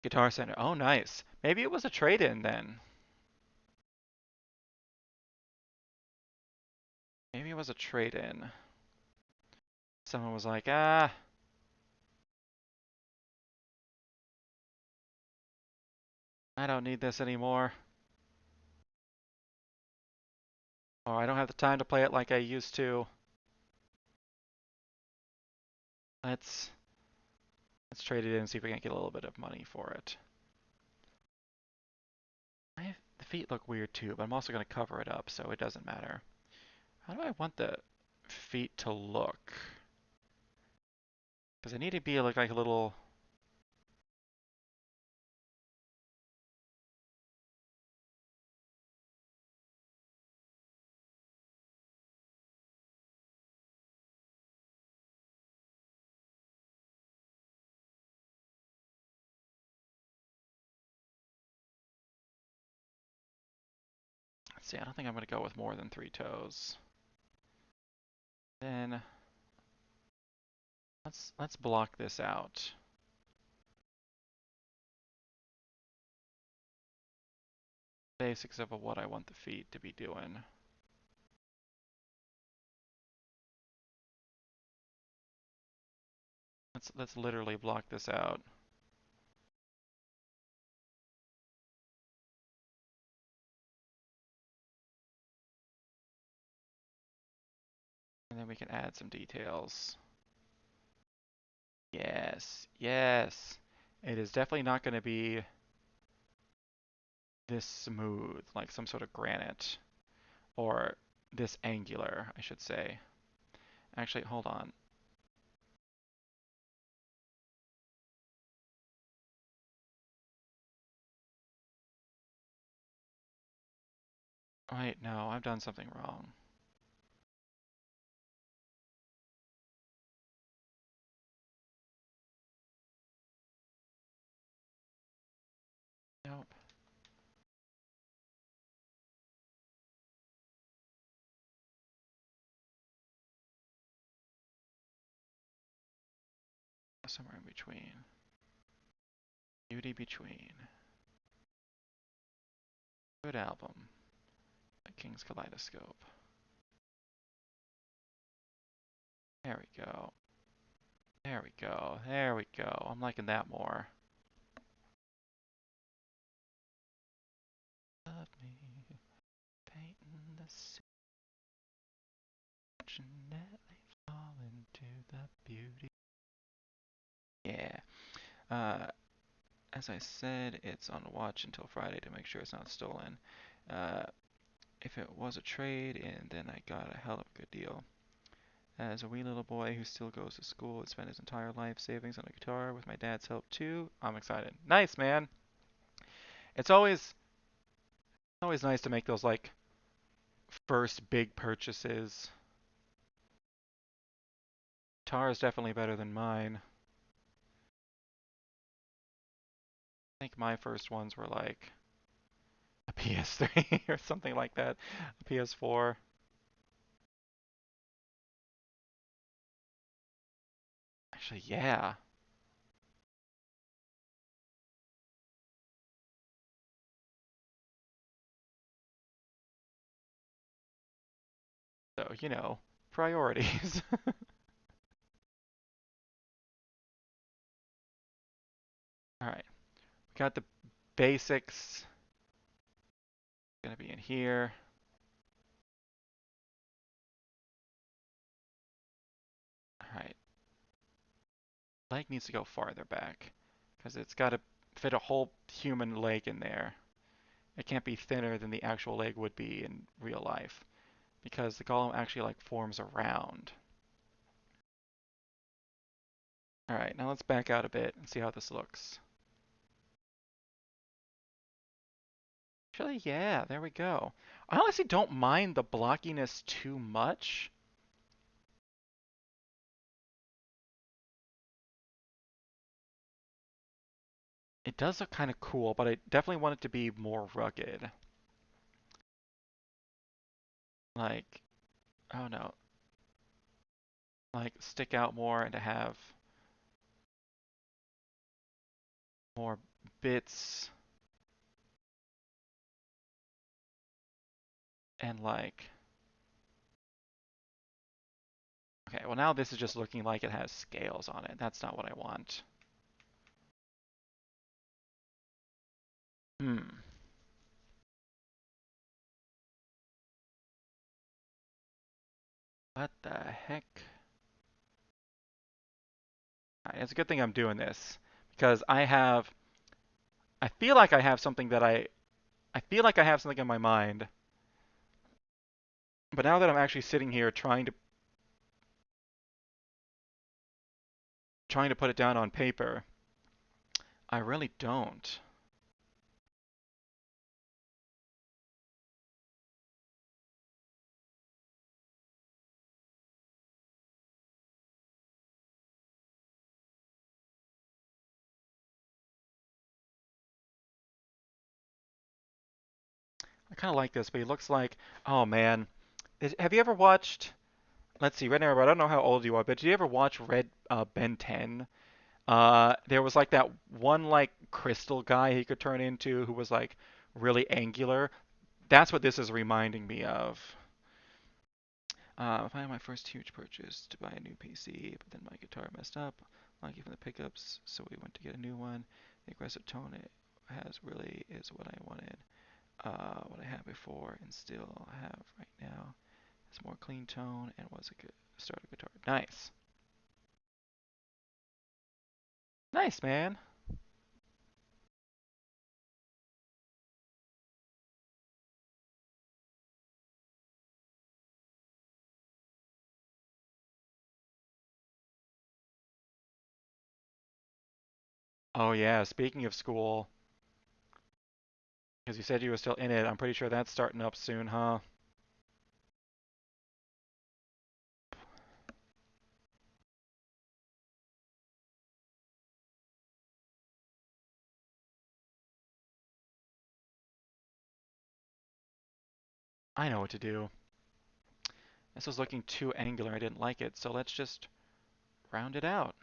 Guitar Center. Oh, nice. Maybe it was a trade-in then. Maybe it was a trade-in. Someone was like, I don't need this anymore. Or I don't have the time to play it like I used to. Let's let's trade it in and see if we can get a little bit of money for it. The feet look weird too, but I'm also going to cover it up so it doesn't matter. How do I want the feet to look? Because they need to be like a little. Let's see, I don't think I'm going to go with more than 3 toes. Then let's block this out. Basics of what I want the feet to be doing. Let's literally block this out. And then we can add some details. Yes, yes. It is definitely not going to be this smooth, like some sort of granite, or this angular, I should say. Actually, hold on. Wait, no, I've done something wrong. Nope. Somewhere in between. Beauty Between. Good album. The King's Kaleidoscope. There we go. There we go. There we go. I'm liking that more. Love me, painting the Jeanette fall into the beauty. Yeah. Uh, as I said, it's on watch until Friday to make sure it's not stolen. Uh, if it was a trade, and then I got a hell of a good deal. As a wee little boy who still goes to school and spent his entire life savings on a guitar with my dad's help too, I'm excited. Nice, man. It's always nice to make those like first big purchases. Guitar is definitely better than mine. I think my first ones were like a PS3 or something like that, a PS4. Actually, yeah. So, priorities. All right. We got the basics. Gonna be in here. All right. Leg needs to go farther back because it's got to fit a whole human leg in there. It can't be thinner than the actual leg would be in real life because the golem actually like forms around. All right, now let's back out a bit and see how this looks. Actually, yeah, there we go. I honestly don't mind the blockiness too much. It does look kind of cool, but I definitely want it to be more rugged. Like, oh no, like stick out more and to have more bits and like, okay, well now this is just looking like it has scales on it. That's not what I want. Hmm, what the heck? Alright, it's a good thing I'm doing this because I feel like I have something that I feel like I have something in my mind, but now that I'm actually sitting here trying to put it down on paper, I really don't. I kind of like this, but he looks like, oh man, have you ever watched? Let's see, Red Arrow. I don't know how old you are, but did you ever watch Red Ben 10? There was like that one like crystal guy he could turn into who was like really angular. That's what this is reminding me of. Finally, my first huge purchase to buy a new PC, but then my guitar messed up. Lucky from the pickups, so we went to get a new one. The aggressive tone it has really is what I wanted. What I had before and still have right now. It's more clean tone and was a good starter guitar. Nice. Nice, man. Oh yeah, speaking of school, because you said you were still in it, I'm pretty sure that's starting up soon, huh? I know what to do. This was looking too angular, I didn't like it, so let's just round it out.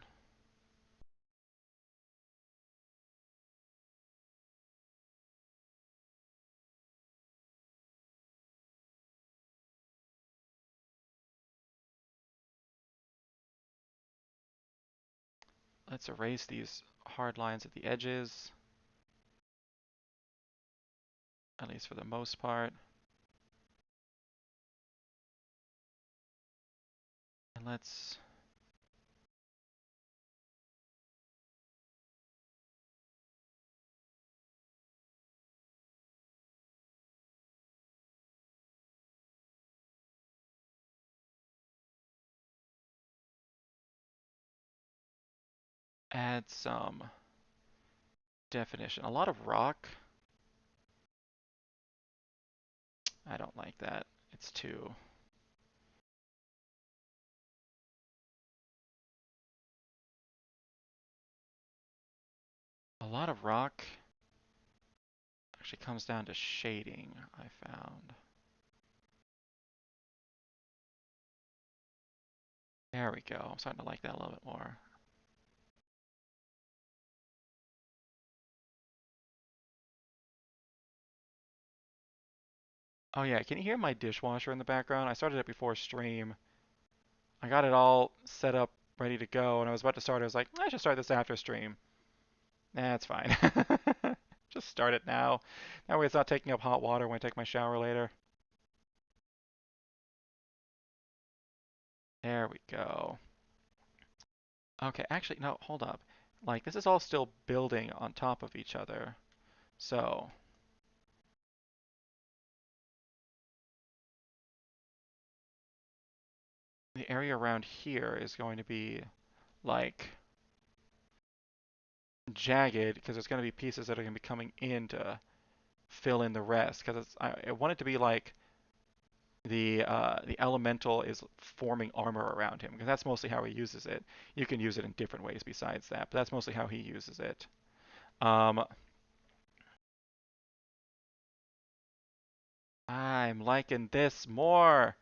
Let's erase these hard lines at the edges, at least for the most part. And let's, add some definition. A lot of rock. I don't like that. It's too... A lot of rock actually comes down to shading, I found. There we go. I'm starting to like that a little bit more. Oh yeah, can you hear my dishwasher in the background? I started it before stream. I got it all set up, ready to go, and I was about to start. I was like, I should start this after stream. Nah, it's fine. just start it now. That way it's not taking up hot water when I take my shower later. There we go. Okay, actually, no, hold up. Like, this is all still building on top of each other. So, the area around here is going to be, like, jagged, because there's going to be pieces that are going to be coming in to fill in the rest. Because I want it to be like the elemental is forming armor around him, because that's mostly how he uses it. You can use it in different ways besides that, but that's mostly how he uses it. Um, I'm liking this more.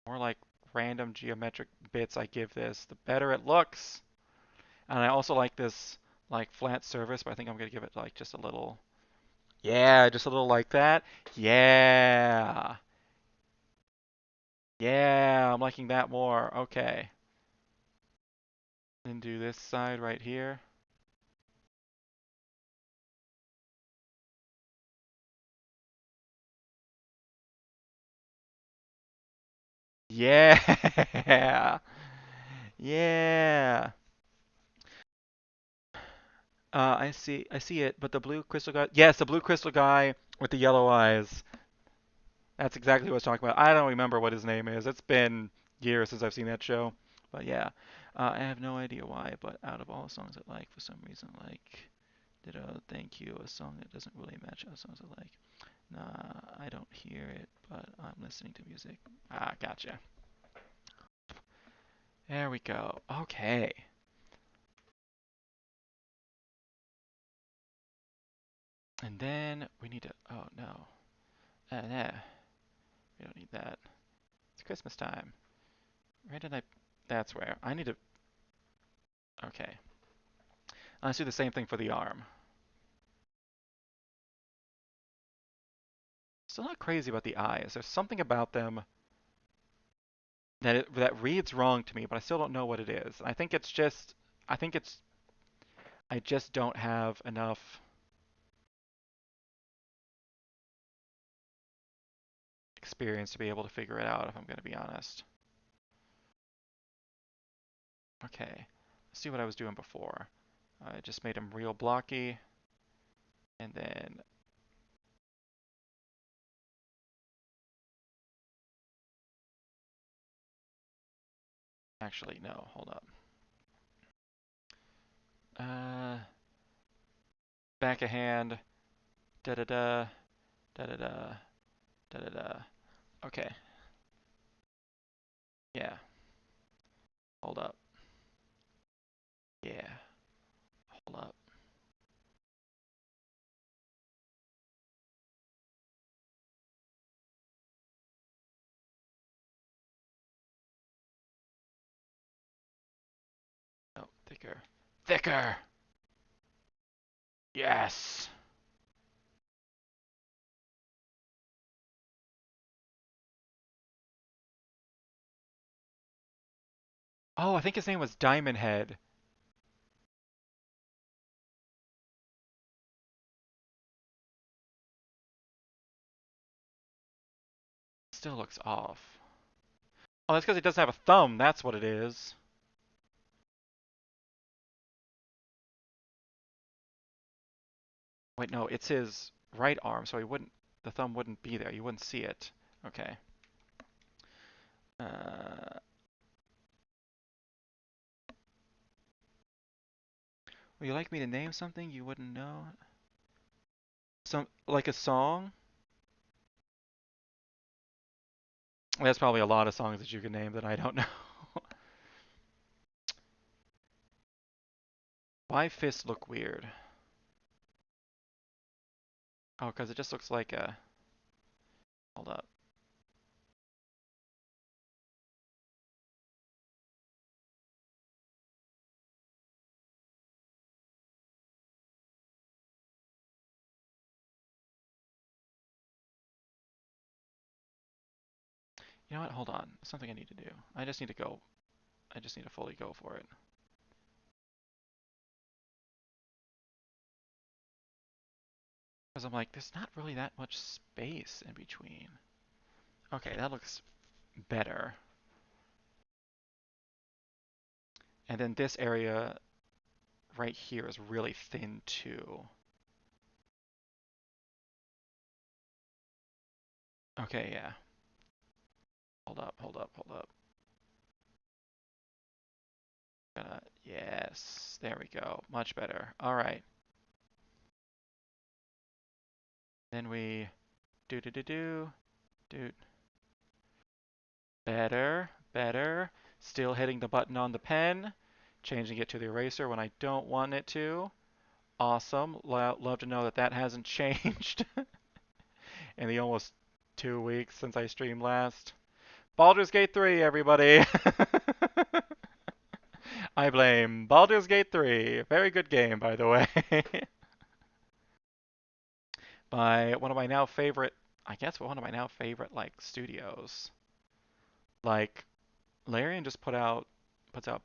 More like random geometric bits I give this, the better it looks. And I also like this like flat surface, but I think I'm gonna give it like just a little, yeah, just a little like that. Yeah, yeah, I'm liking that more. Okay, then do this side right here. Yeah, yeah. I see it. But the blue crystal guy, yes, the blue crystal guy with the yellow eyes. That's exactly what I was talking about. I don't remember what his name is. It's been years since I've seen that show. But yeah, I have no idea why. But out of all the songs I like, for some reason, like Ditto, Thank You, a song that doesn't really match other songs I like. Nah, I don't hear it, but I'm listening to music. Ah, gotcha. There we go. Okay. And then we need to. Oh no. Nah, we don't need that. It's Christmas time. Where did I? That's where I need to. Okay. Let's do the same thing for the arm. Still not crazy about the eyes. There's something about them that reads wrong to me, but I still don't know what it is. I think it's just I think it's I just don't have enough experience to be able to figure it out if I'm going to be honest. Okay. Let's see what I was doing before. I just made them real blocky and then actually no, hold up. Uh back a hand. Da da da da da da da da da. Okay. Yeah. Hold up. Yeah. Hold up. No, thicker. Thicker. Yes. Oh, I think his name was Diamond Head. Still looks off. Oh, that's because he doesn't have a thumb. That's what it is. Wait, no, it's his right arm, so he wouldn't. The thumb wouldn't be there. You wouldn't see it. Okay. Would you like me to name something you wouldn't know? Some like a song? There's probably a lot of songs that you can name that I don't know. Why fists look weird? Oh, because it just looks like a. Hold up. You know what? Hold on. Something I need to do. I just need to go. I just need to fully go for it. Because I'm like, there's not really that much space in between. Okay, that looks better. And then this area right here is really thin too. Okay, yeah. Hold up, hold up, hold up. Yes, there we go. Much better. All right. Then we do. Better, better. Still hitting the button on the pen. Changing it to the eraser when I don't want it to. Awesome. Love to know that that hasn't changed in the almost 2 weeks since I streamed last. Baldur's Gate 3, everybody. I blame Baldur's Gate 3. Very good game, by the way. By one of my now favorite, I guess one of my now favorite like studios. Like Larian just puts out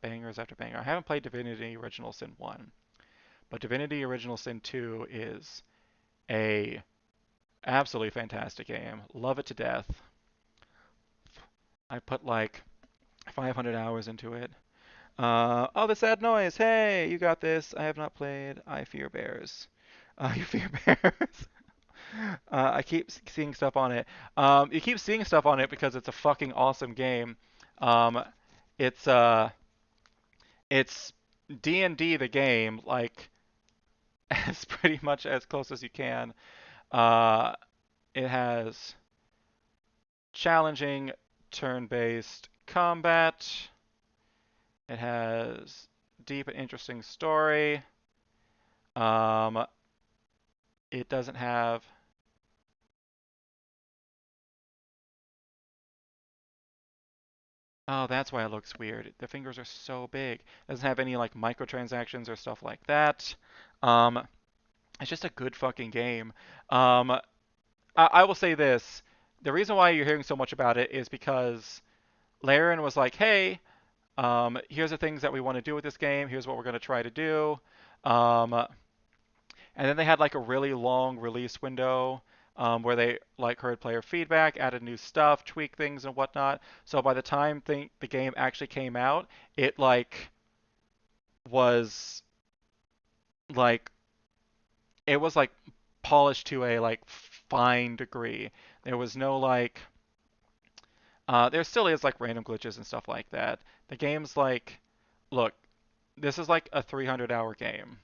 bangers after banger. I haven't played Divinity Original Sin 1, but Divinity Original Sin 2 is a absolutely fantastic game. Love it to death. I put like 500 hours into it. Oh, the sad noise. Hey, you got this. I have not played I Fear Bears. You fear bears? I keep seeing stuff on it. You keep seeing stuff on it because it's a fucking awesome game. Um, it's uh, it's D&D the game, like as pretty much as close as you can. Uh, it has challenging turn-based combat. It has deep and interesting story. Um, it doesn't have. Oh, that's why it looks weird. The fingers are so big. It doesn't have any like microtransactions or stuff like that. Um, it's just a good fucking game. I will say this. The reason why you're hearing so much about it is because Laren was like, hey, here's the things that we want to do with this game. Here's what we're going to try to do. Um, and then they had like a really long release window where they like heard player feedback, added new stuff, tweaked things and whatnot. So by the time the game actually came out, it was like it was like polished to a like fine degree. There was no like there still is like random glitches and stuff like that. The game's like, look, this is like a 300-hour game.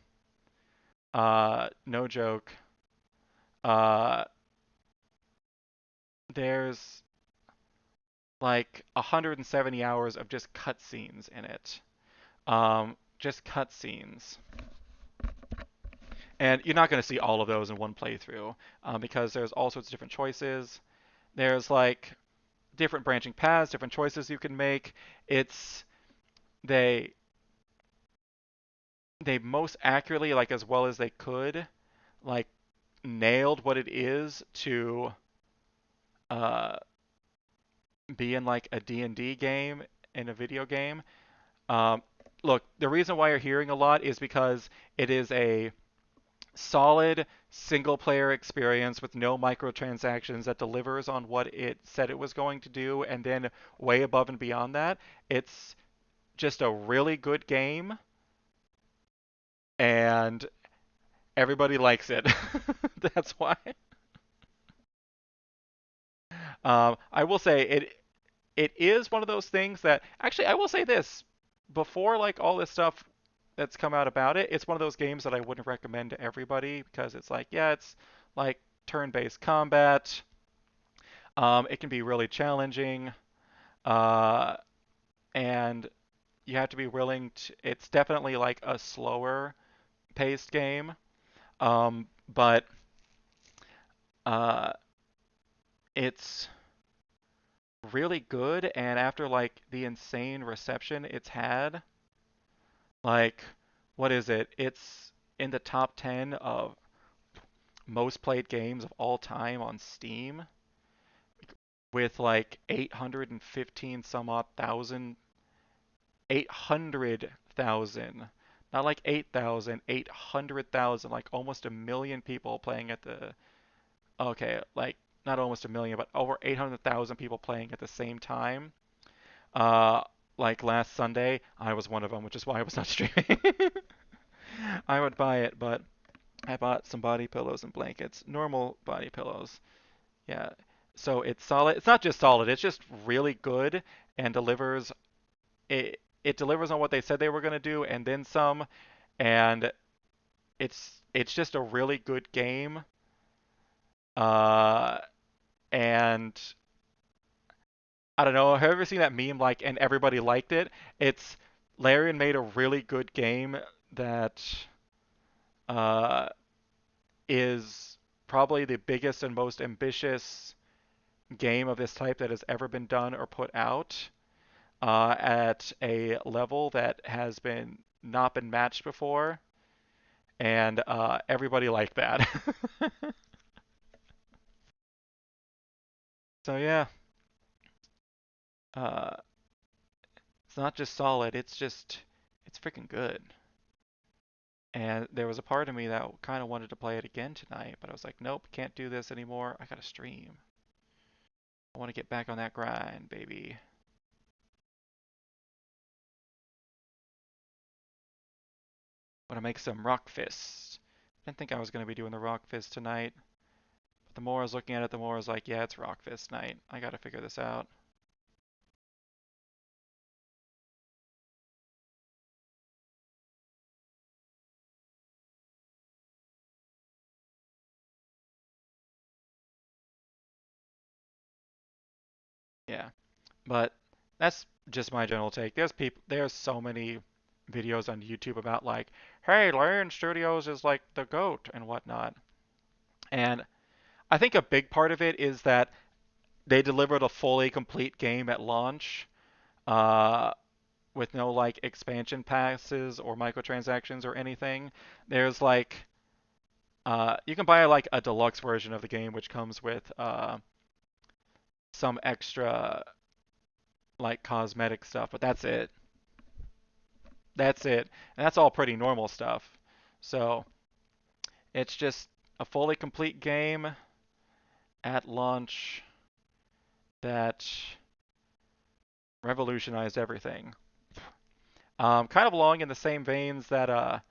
No joke. Uh, there's like 170 hours of just cutscenes in it. Just cutscenes. And you're not going to see all of those in one playthrough because there's all sorts of different choices. There's like different branching paths, different choices you can make. It's they they most accurately, like as well as they could, like nailed what it is to uh, be in like a D&D game in a video game. Um, look, the reason why you're hearing a lot is because it is a solid single player experience with no microtransactions that delivers on what it said it was going to do and then way above and beyond that. It's just a really good game and everybody likes it. That's why. I will say it is one of those things that actually I will say this before like all this stuff that's come out about it, it's one of those games that I wouldn't recommend to everybody because it's like, yeah, it's like turn-based combat. It can be really challenging, uh, and you have to be willing to. It's definitely like a slower paced game, but uh, it's really good. And after like the insane reception it's had, like, what is it? It's in the top 10 of most played games of all time on Steam with like 815 some odd thousand, 800,000 Not like 8,000, 800,000, like almost a million people playing at the, okay, like not almost a million, but over 800,000 people playing at the same time. Uh, like last Sunday, I was one of them, which is why I was not streaming. I would buy it, but I bought some body pillows and blankets, normal body pillows. Yeah. So it's solid. It's not just solid, it's just really good and delivers it delivers on what they said they were going to do and then some, and it's just a really good game. Uh and I don't know, have you ever seen that meme like and everybody liked it? It's Larian made a really good game that uh is probably the biggest and most ambitious game of this type that has ever been done or put out, at a level that has been not been matched before, and everybody liked that. So yeah, uh, it's not just solid; it's freaking good. And there was a part of me that kind of wanted to play it again tonight, but I was like, nope, can't do this anymore. I gotta stream. I want to get back on that grind, baby. Want to make some rock fists. I didn't think I was gonna be doing the rock fist tonight. But the more I was looking at it, the more I was like, yeah, it's rock fist night. I gotta figure this out. Yeah. But that's just my general take. There's so many videos on YouTube about like, hey, Lion Studios is like the goat and whatnot. And I think a big part of it is that they delivered a fully complete game at launch, uh, with no like expansion passes or microtransactions or anything. There's like, you can buy like a deluxe version of the game which comes with some extra like cosmetic stuff, but that's it. That's it. And that's all pretty normal stuff. So it's just a fully complete game at launch that revolutionized everything. Kind of along in the same veins that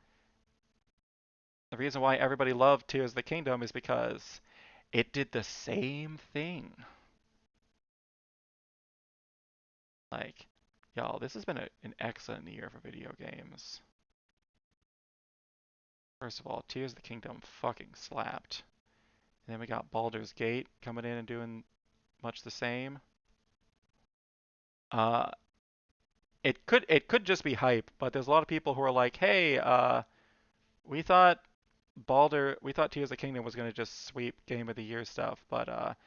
the reason why everybody loved Tears of the Kingdom is because it did the same thing. Like, y'all, this has been an excellent year for video games. First of all, Tears of the Kingdom fucking slapped. And then we got Baldur's Gate coming in and doing much the same. Uh, it could just be hype, but there's a lot of people who are like, hey, we thought we thought Tears of the Kingdom was gonna just sweep Game of the Year stuff, but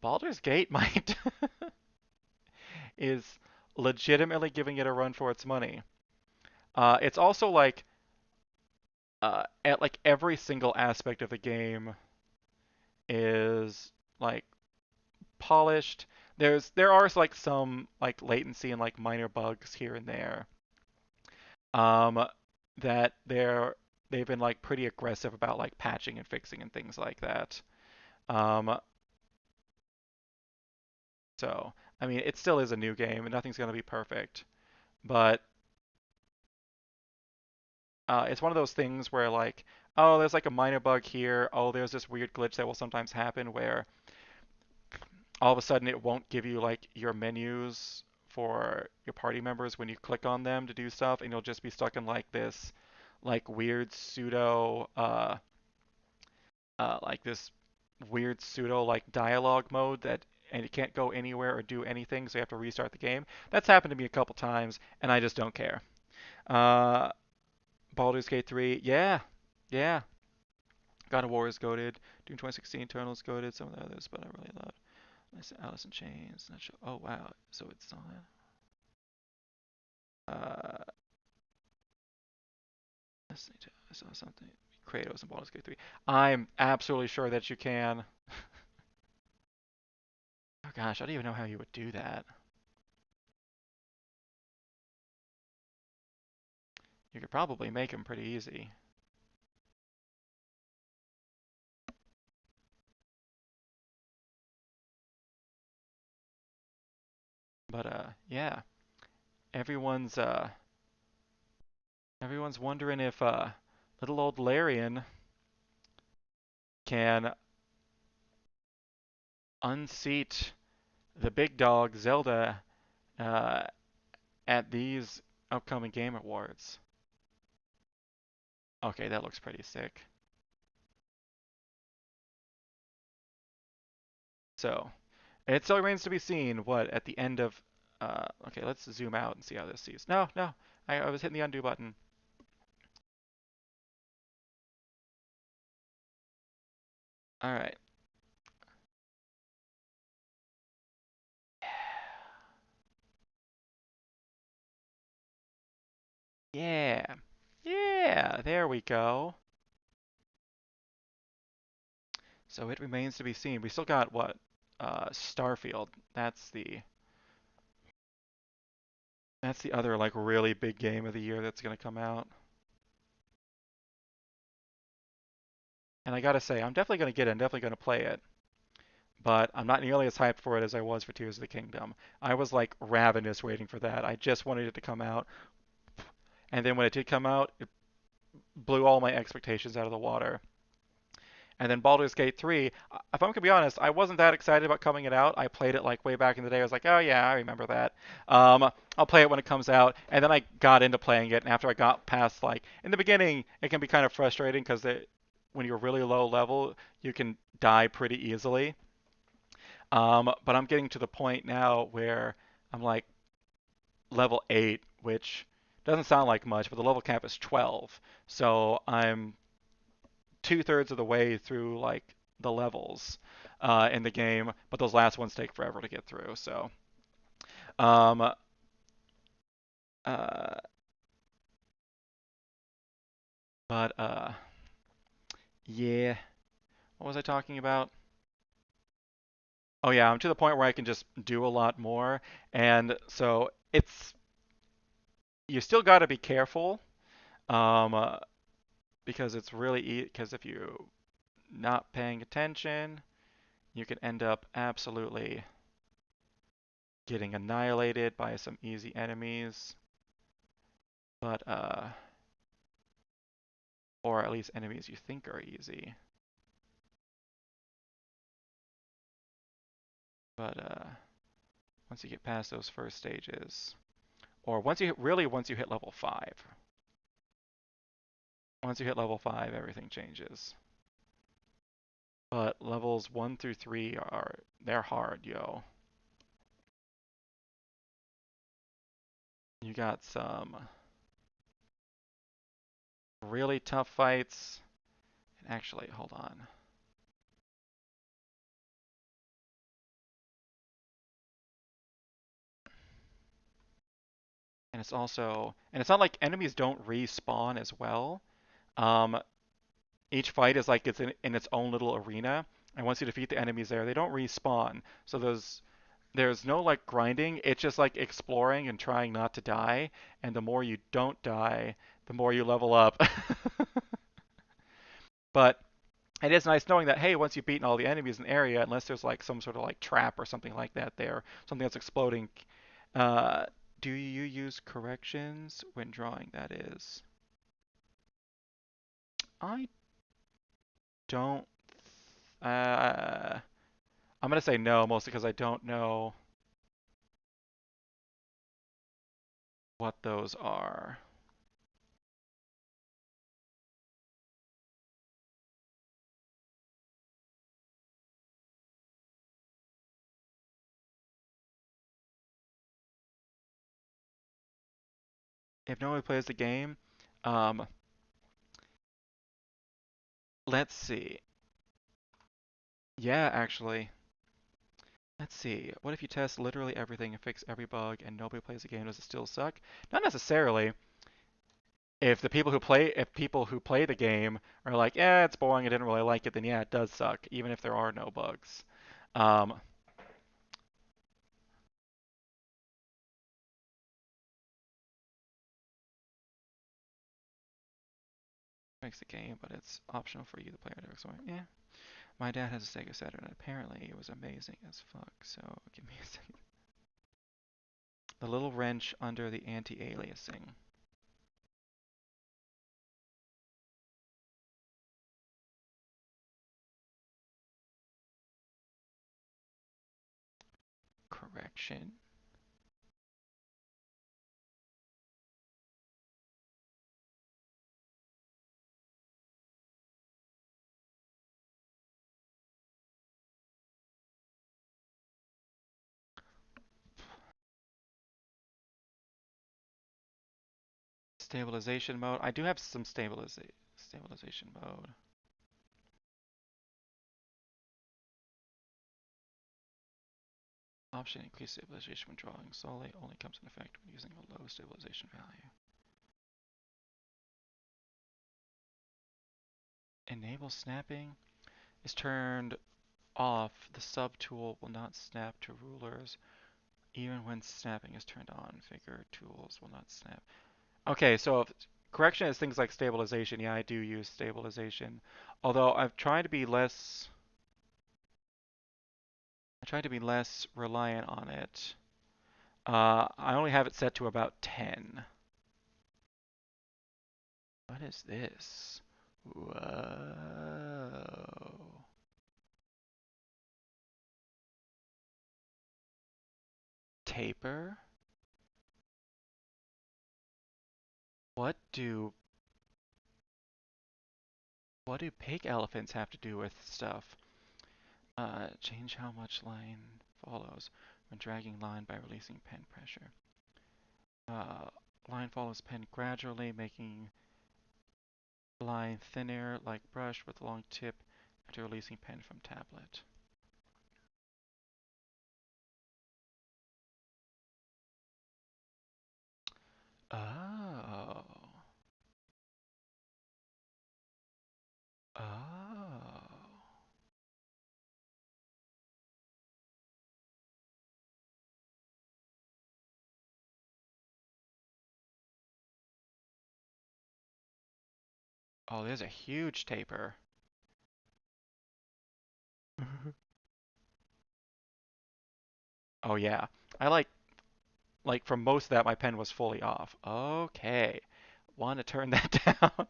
Baldur's Gate might is legitimately giving it a run for its money. It's also like, at like every single aspect of the game is like polished. There are like some like latency and like minor bugs here and there. Um, that they've been like pretty aggressive about like patching and fixing and things like that. Um, so I mean, it still is a new game and nothing's gonna be perfect, but it's one of those things where like, oh, there's like a minor bug here. Oh, there's this weird glitch that will sometimes happen where all of a sudden it won't give you like your menus for your party members when you click on them to do stuff, and you'll just be stuck in like this like weird pseudo like this weird pseudo like dialogue mode that, and you can't go anywhere or do anything, so you have to restart the game. That's happened to me a couple times, and I just don't care. Uh, Baldur's Gate 3, yeah, yeah. God of War is goated. Doom 2016 Eternal is goated. Some of the others, but I really love Alice in Chains. Not sure. Oh wow, so it's on. Uh, I saw something. Kratos and Baldur's Gate 3. I'm absolutely sure that you can. Oh gosh, I don't even know how you would do that. You could probably make them pretty easy. But yeah, everyone's uh, everyone's wondering if little old Larian can unseat the big dog Zelda uh, at these upcoming Game Awards. Okay, that looks pretty sick. So, it still remains to be seen what at the end of. Okay, let's zoom out and see how this sees. No, no, I was hitting the undo button. All right. Yeah. Yeah, there we go. So it remains to be seen. We still got what? Starfield. That's the other like really big game of the year that's gonna come out. And I gotta say, I'm definitely gonna get it. I'm definitely gonna play it. But I'm not nearly as hyped for it as I was for Tears of the Kingdom. I was like ravenous waiting for that. I just wanted it to come out. And then when it did come out, it blew all my expectations out of the water. And then Baldur's Gate 3, if I'm gonna be honest, I wasn't that excited about coming it out. I played it like way back in the day. I was like, oh yeah, I remember that. I'll play it when it comes out. And then I got into playing it, and after I got past like in the beginning, it can be kind of frustrating because when you're really low level, you can die pretty easily. But I'm getting to the point now where I'm like level 8, which doesn't sound like much, but the level cap is 12. So I'm 2/3 of the way through like the levels in the game, but those last ones take forever to get through. So, um, uh, but yeah. What was I talking about? Oh yeah, I'm to the point where I can just do a lot more, and so it's you still got to be careful, um, uh, because it's really because if you not paying attention, you can end up absolutely getting annihilated by some easy enemies. But or at least enemies you think are easy. But once you get past those first stages, or once you hit level 5, once you hit level 5, everything changes. But levels 1 through 3 they're hard, yo. You got some really tough fights. And actually, hold on. And it's not like enemies don't respawn as well. Um, each fight is like it's in its own little arena, and once you defeat the enemies there, they don't respawn. So there's no like grinding. It's just like exploring and trying not to die. And the more you don't die, the more you level up. But it is nice knowing that hey, once you've beaten all the enemies in the area, unless there's like some sort of like trap or something like that there, something that's exploding. Uh, do you use corrections when drawing? That is, I don't. Uh, I'm gonna say no, mostly because I don't know what those are. If no one plays the game, um, let's see. Yeah, actually. Let's see. What if you test literally everything and fix every bug and nobody plays the game? Does it still suck? Not necessarily. If people who play the game are like, yeah, it's boring, I didn't really like it, then yeah, it does suck, even if there are no bugs. Um, makes the game, but it's optional for you, the player, to explore. Yeah. My dad has a Sega Saturn, and apparently it was amazing as fuck. So give me a second. The little wrench under the anti-aliasing. Correction. Stabilization mode. I do have some stabilization mode. Option increase stabilization when drawing solely only comes in effect when using a low stabilization value. Enable snapping is turned off. The subtool will not snap to rulers even when snapping is turned on. Figure tools will not snap. Okay, so if correction is things like stabilization. Yeah, I do use stabilization. Although I've tried to be less reliant on it. I only have it set to about 10. What is this? Whoa. Taper? What do pig elephants have to do with stuff? Change how much line follows when dragging line by releasing pen pressure. Uh, Line follows pen gradually, making line thinner like brush with long tip after releasing pen from tablet. Oh. Oh. Oh, there's a huge taper. Oh yeah. I like from most of that my pen was fully off. Okay. Want to turn that down.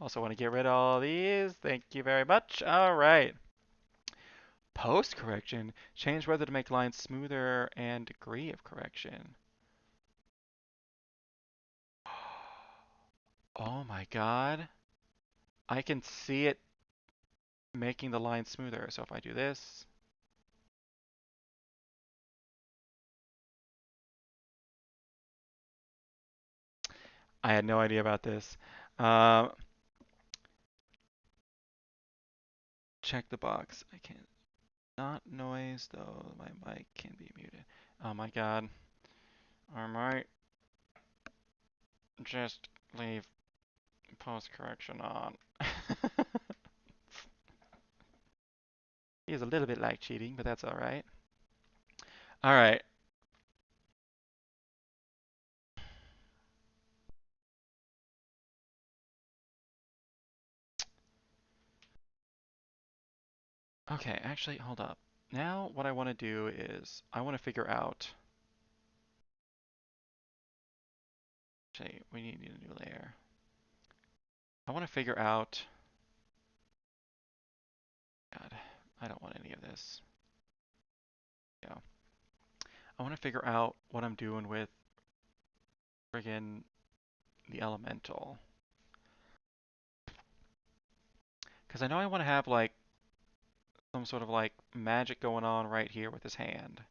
Also want to get rid of all these. Thank you very much. All right. Post correction. Change whether to make lines smoother and degree of correction. Oh my god. I can see it making the line smoother. So if I do this, I had no idea about this. Um, Check the box. I can't. Not noise though. My mic can be muted. Oh my god. I might just leave post correction on. Is a little bit like cheating, but that's all right. All right. Okay, actually, hold up. Now what I want to do is I want to figure out. Actually, we need a new layer. I want to figure out. God, I don't want any of this. Yeah. I want to figure out what I'm doing with friggin' the elemental. Because I know I want to have like some sort of like magic going on right here with his hand.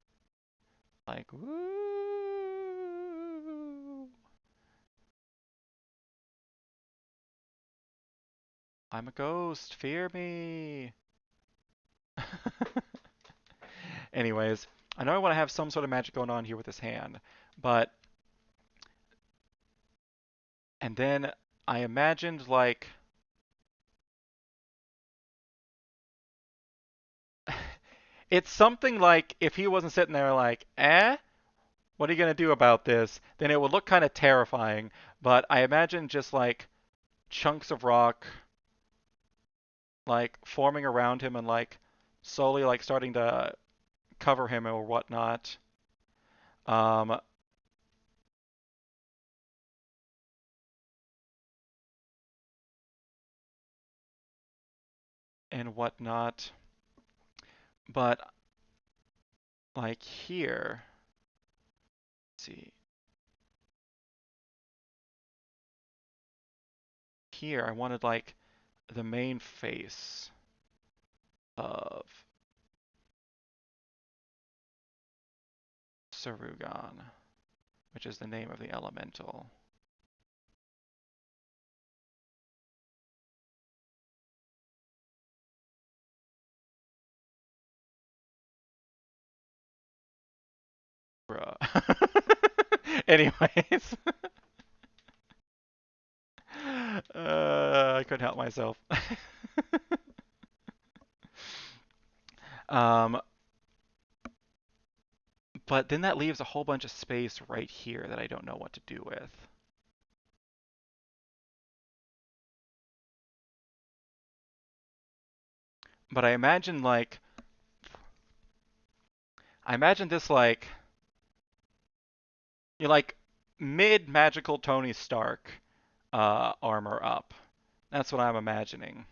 Like, woo! I'm a ghost, fear me! Anyways, I know I want to have some sort of magic going on here with his hand, but and then I imagined like it's something like if he wasn't sitting there like, what are you gonna do about this? Then it would look kind of terrifying. But I imagine just like chunks of rock like forming around him and like slowly like starting to cover him or whatnot. Um, and whatnot. But like here, let's see, here I wanted like the main face of Sarugan, which is the name of the elemental. Bruh. Anyways, I couldn't help myself. um, but then that leaves a whole bunch of space right here that I don't know what to do with. But I imagine this like you're like mid magical Tony Stark armor up. That's what I'm imagining.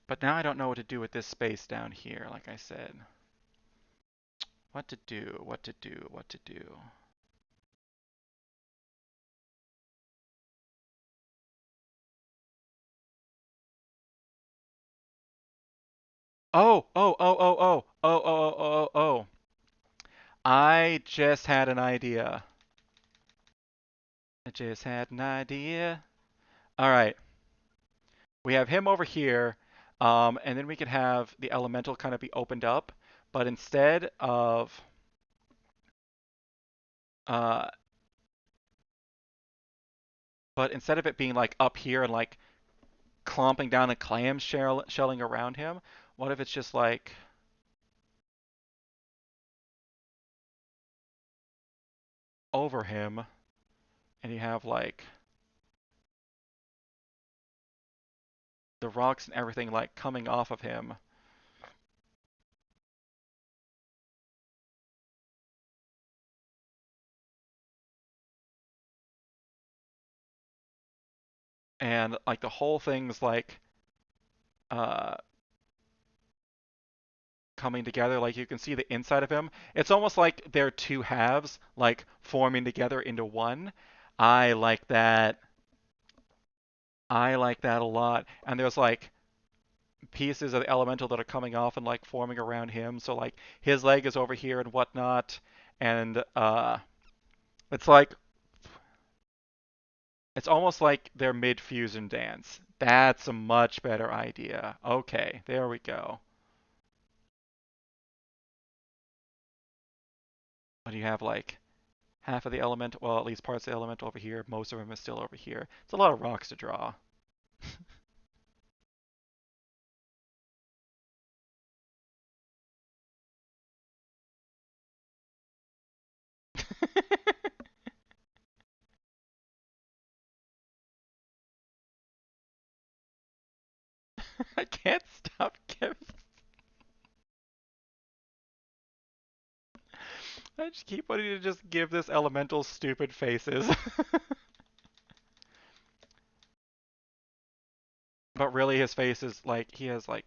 But now I don't know what to do with this space down here, like I said. What to do, what to do, what to do. Oh. I just had an idea. I just had an idea. All right. We have him over here, and then we could have the elemental kind of be opened up, but uh, instead of it being like up here and like clomping down and shelling around him, what if it's just like over him, and you have like the rocks and everything like coming off of him. And like the whole thing's like uh coming together. Like you can see the inside of him. It's almost like they're two halves, like forming together into one. I like that. I like that a lot. And there's like pieces of the elemental that are coming off and like forming around him. So like his leg is over here and whatnot. And it's like it's almost like their mid fusion dance. That's a much better idea. Okay, there we go. But you have like half of the element, well, at least parts of the element over here. Most of them is still over here. It's a lot of rocks to draw. I can't stop giving. I just keep wanting to just give this elemental stupid faces. But really, his face is like he has like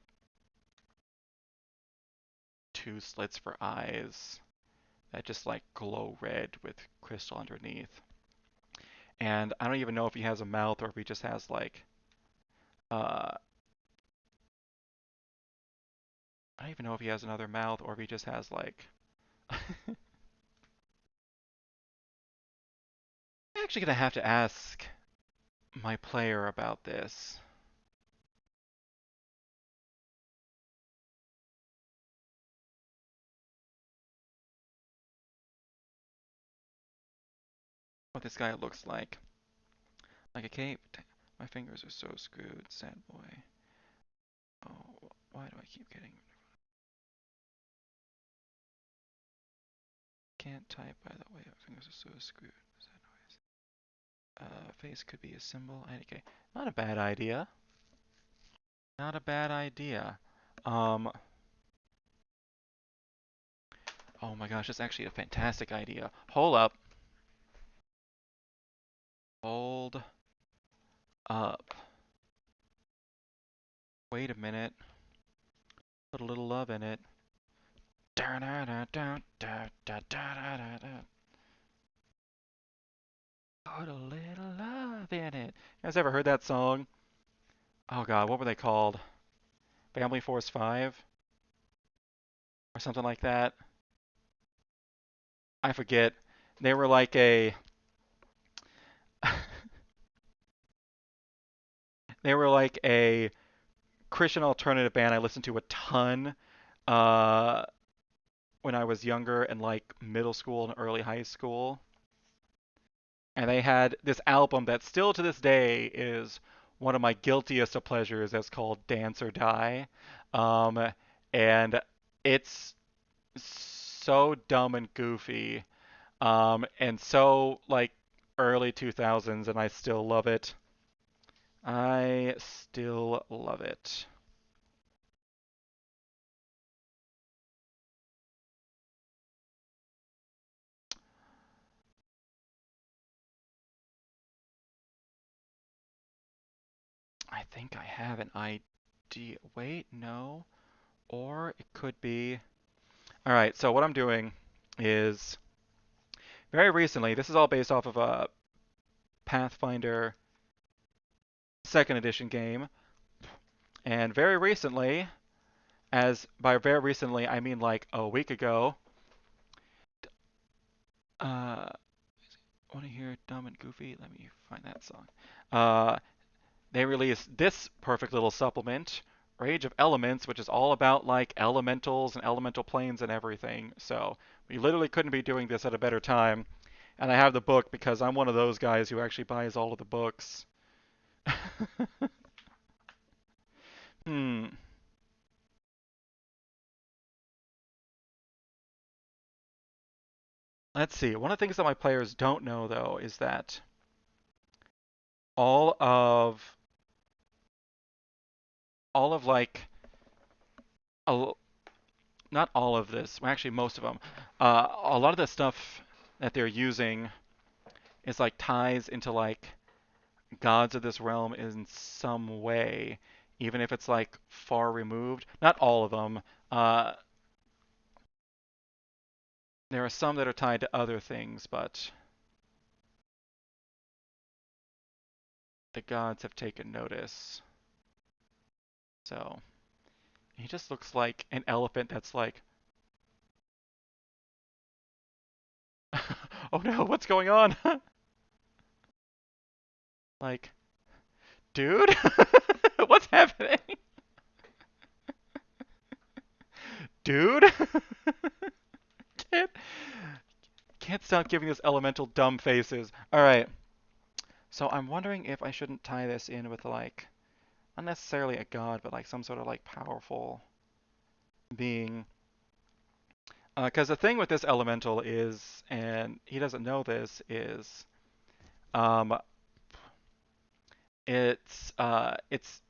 two slits for eyes that just like glow red with crystal underneath. And I don't even know if he has a mouth or if he just has like uh I don't even know if he has another mouth or if he just has like I'm actually gonna have to ask my player about this. What this guy looks like. Like a cape. My fingers are so screwed, sad boy. Oh, why do I keep getting can't type by the way. My fingers are so screwed. What's that noise? Face could be a symbol. Okay, not a bad idea. Not a bad idea. Um, oh my gosh, that's actually a fantastic idea. Hold up. Hold up. Wait a minute. Put a little love in it. Put a little love in it. You guys ever heard that song? Oh god, what were they called? Family Force 5? Or something like that? I forget. They were like a they were like a Christian alternative band I listened to a ton uh, when I was younger in like middle school and early high school. And they had this album that still to this day is one of my guiltiest of pleasures that's called Dance or Die. Um, and it's so dumb and goofy and so like early 2000s, and I still love it. I still love it. I think I have an idea. Wait, no. Or it could be. All right, so what I'm doing is very recently, this is all based off of a Pathfinder second edition game, and very recently, as by very recently I mean like a week ago, want to hear Dumb and Goofy? Let me find that song. Uh, they released this perfect little supplement, Rage of Elements, which is all about like elementals and elemental planes and everything. So we literally couldn't be doing this at a better time. And I have the book because I'm one of those guys who actually buys all of the books. Hmm. Let's see. One of the things that my players don't know though is that all of all of like a, not all of this, well, actually most of them, a lot of the stuff that they're using is like ties into like gods of this realm in some way, even if it's like far removed. Not all of them. Uh, there are some that are tied to other things, but the gods have taken notice. So he just looks like an elephant that's like, oh no, what's going on? Like, dude, what's happening? Dude, can't can't stop giving this elemental dumb faces. All right, so I'm wondering if I shouldn't tie this in with like not necessarily a god, but like some sort of like powerful being. Because the thing with this elemental is, and he doesn't know this, is um, it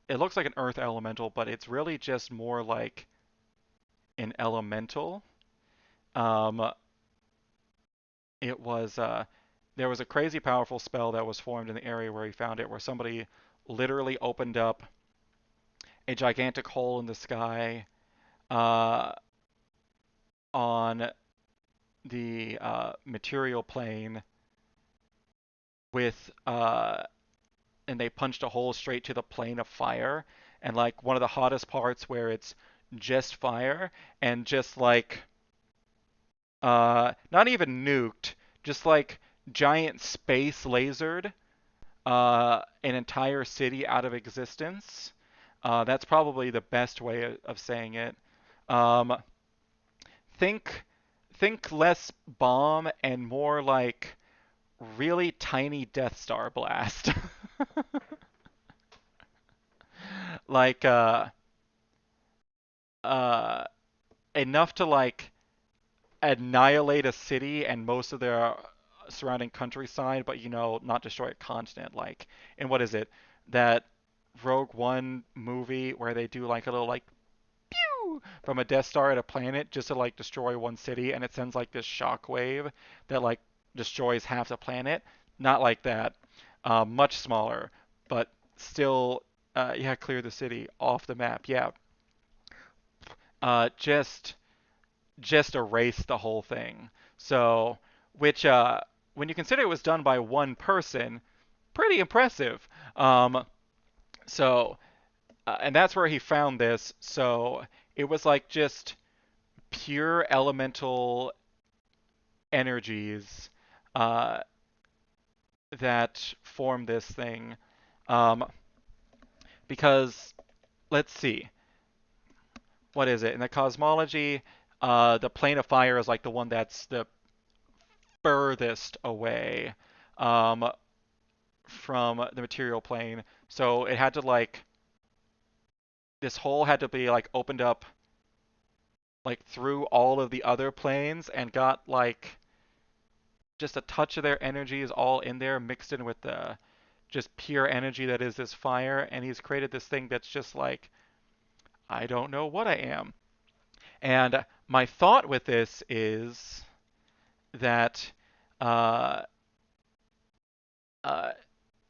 looks like an earth elemental, but it's really just more like an elemental. Um, it was there was a crazy powerful spell that was formed in the area where he found it, where somebody literally opened up a gigantic hole in the sky uh, on the material plane with and they punched a hole straight to the plane of fire, and like one of the hottest parts where it's just fire and just like not even nuked, just like giant space lasered an entire city out of existence. That's probably the best way of saying it. Um, think think less bomb and more like really tiny Death Star blast. Like uh enough to like annihilate a city and most of their surrounding countryside, but not destroy a continent. Like, in what is it? That Rogue One movie where they do like a little like pew from a Death Star at a planet just to like destroy one city, and it sends like this shockwave that like destroys half the planet. Not like that. Much smaller, but still, yeah, clear the city off the map. Yeah, just erase the whole thing. So, which when you consider it was done by one person, pretty impressive. Um, so, and that's where he found this. So it was like just pure elemental energies uh, that form this thing. Um, because let's see, what is it in the cosmology? The plane of fire is like the one that's the furthest away um, from the material plane. So it had to like this hole had to be like opened up like through all of the other planes and got like just a touch of their energy is all in there mixed in with the just pure energy that is this fire, and he's created this thing that's just like I don't know what I am. And my thought with this is that uh, uh,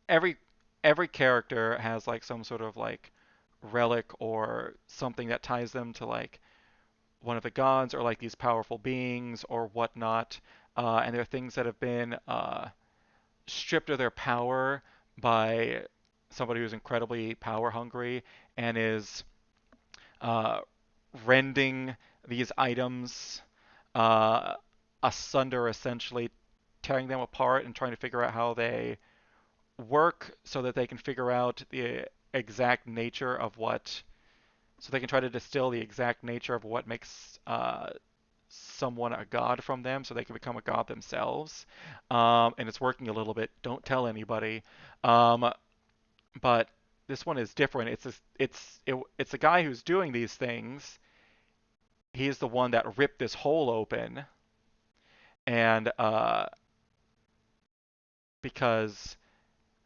every every character has like some sort of like relic or something that ties them to like one of the gods or like these powerful beings or whatnot. And there are things that have been stripped of their power by somebody who's incredibly power hungry and is uh, rending these items uh, asunder, essentially tearing them apart and trying to figure out how they work so that they can figure out the exact nature of what, so they can try to distill the exact nature of what makes someone a god from them so they can become a god themselves. And it's working a little bit. Don't tell anybody. Um, but this one is different. It's a guy who's doing these things. He's the one that ripped this hole open, and because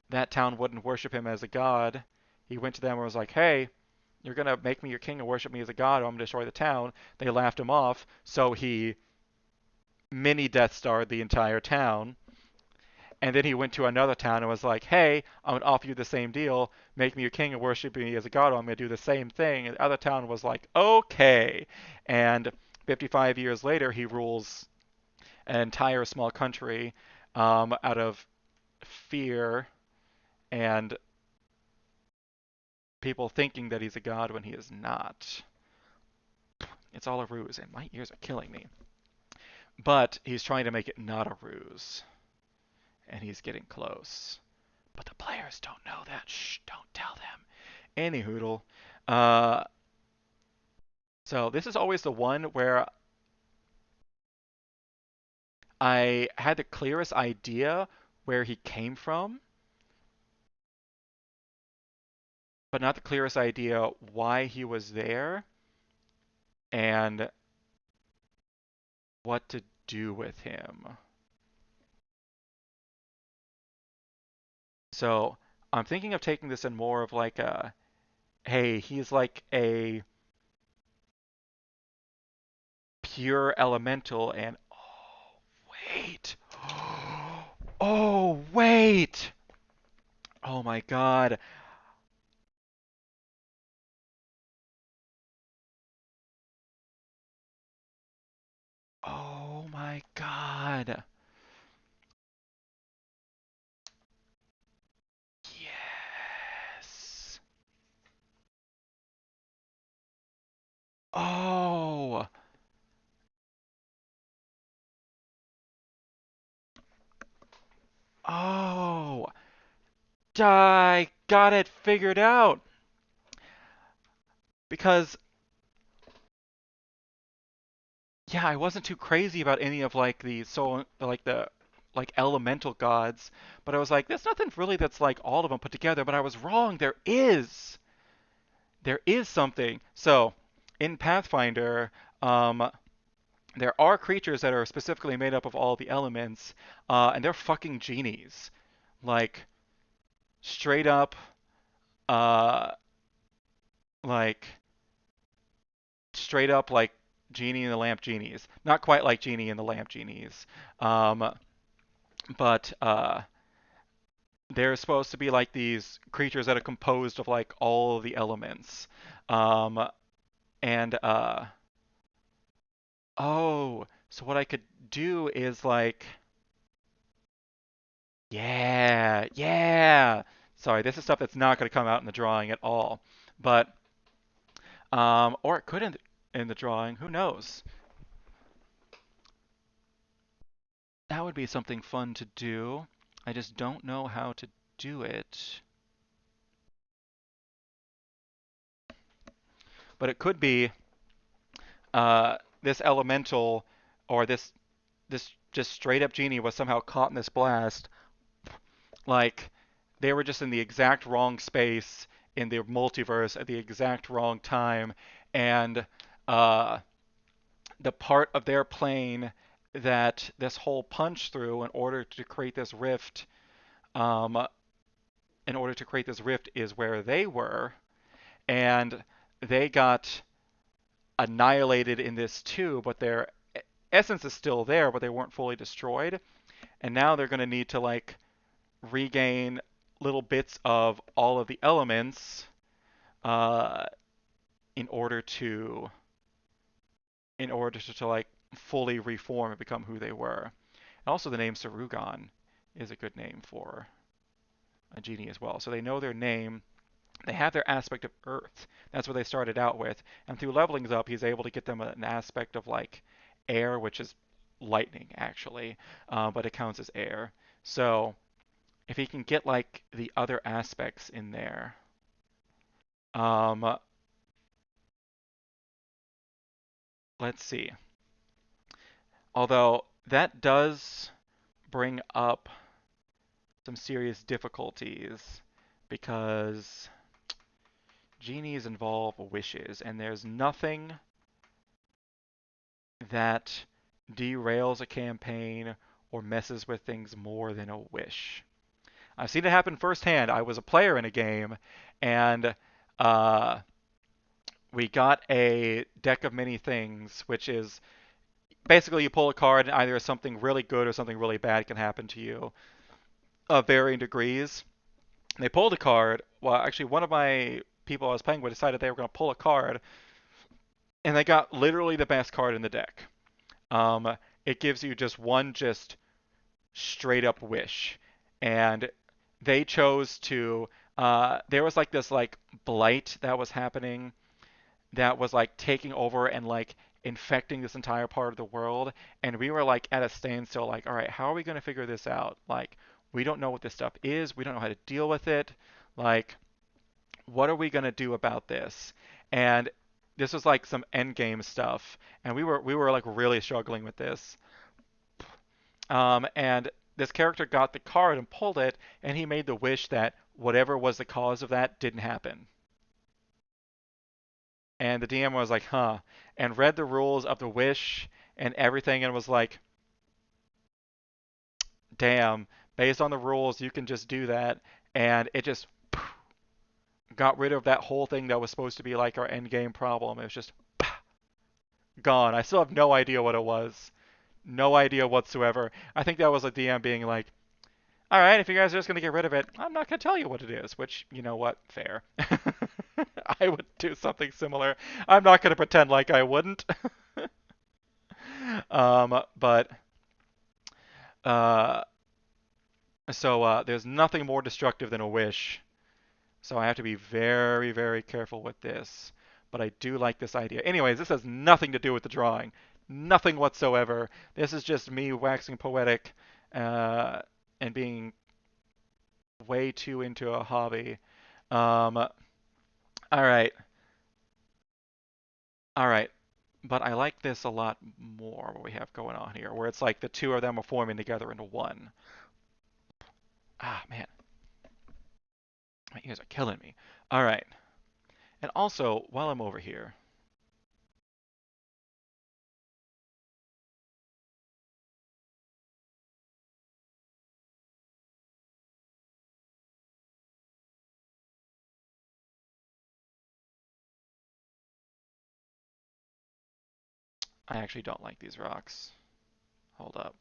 that town wouldn't worship him as a god, he went to them and was like, "Hey, you're gonna make me your king and worship me as a god, or I'm gonna destroy the town." They laughed him off, so he mini Death Starred the entire town. And then he went to another town and was like, "Hey, I'm gonna offer you the same deal. Make me your king and worship me as a god, or I'm gonna do the same thing." And the other town was like, "Okay." And 55 years later, he rules an entire small country out of fear and people thinking that he's a god when he is not. It's all a ruse, and my ears are killing me. But he's trying to make it not a ruse, and he's getting close. But the players don't know that. Shh, don't tell them. Any hoodle. Uh, so this is always the one where I had the clearest idea where he came from, but not the clearest idea why he was there and what to do with him. So I'm thinking of taking this in more of like a, hey, he's like a pure elemental, and oh, wait. Oh, wait. Oh my God. Oh my God. Yes. Oh. Oh. I got it figured out. Because, yeah, I wasn't too crazy about any of like the like elemental gods, but I was like, there's nothing really that's like all of them put together, but I was wrong. There is something. So, in Pathfinder, um, there are creatures that are specifically made up of all the elements, and they're fucking genies. Like straight up, uh, like straight up like Genie and the Lamp Genies. Not quite like Genie and the Lamp Genies, um, but they're supposed to be like these creatures that are composed of like all of the elements. Um, and oh, so what I could do is like, yeah, yeah. Sorry, this is stuff that's not going to come out in the drawing at all. But or it could in the drawing. Who knows? That would be something fun to do. I just don't know how to do it. But it could be this elemental or this just straight up genie was somehow caught in this blast. Like they were just in the exact wrong space in the multiverse at the exact wrong time, and uh, the part of their plane that this hole punched through um, in order to create this rift is where they were, and they got annihilated in this too, but their essence is still there, but they weren't fully destroyed. And now they're going to need to like regain little bits of all of the elements uh, in order to like fully reform and become who they were. And also, the name Sarugan is a good name for a genie as well. So they know their name. They have their aspect of Earth. That's what they started out with. And through leveling up, he's able to get them an aspect of like air, which is lightning actually, but it counts as air. So if he can get like the other aspects in there, um, let's see. Although that does bring up some serious difficulties because genies involve wishes, and there's nothing that derails a campaign or messes with things more than a wish. I've seen it happen firsthand. I was a player in a game, and uh, we got a deck of many things, which is basically you pull a card, and either something really good or something really bad can happen to you of varying degrees. They pulled a card. Well, actually, one of my people I was playing with decided they were going to pull a card, and they got literally the best card in the deck. It gives you just one just straight up wish, and they chose to. There was like this like blight that was happening that was like taking over and like infecting this entire part of the world, and we were like at a standstill. Like, all right, how are we going to figure this out? Like, we don't know what this stuff is. We don't know how to deal with it. Like, what are we going to do about this? And this was like some end game stuff, and we were like really struggling with this. And this character got the card and pulled it, and he made the wish that whatever was the cause of that didn't happen. And the DM was like, huh, and read the rules of the wish and everything, and was like, damn, based on the rules, you can just do that. And it just got rid of that whole thing that was supposed to be like our end game problem. It was just gone. I still have no idea what it was. No idea whatsoever. I think that was a DM being like, all right, if you guys are just going to get rid of it, I'm not going to tell you what it is, which, you know what? Fair. I would do something similar. I'm not going to pretend like I wouldn't. But uh, there's nothing more destructive than a wish. So I have to be very, very careful with this. But I do like this idea. Anyways, this has nothing to do with the drawing. Nothing whatsoever. This is just me waxing poetic uh, and being way too into a hobby. All right. All right. But I like this a lot more, what we have going on here, where it's like the two of them are forming together into one. Ah, man. My ears are killing me. All right. And also, while I'm over here, I actually don't like these rocks. Hold up.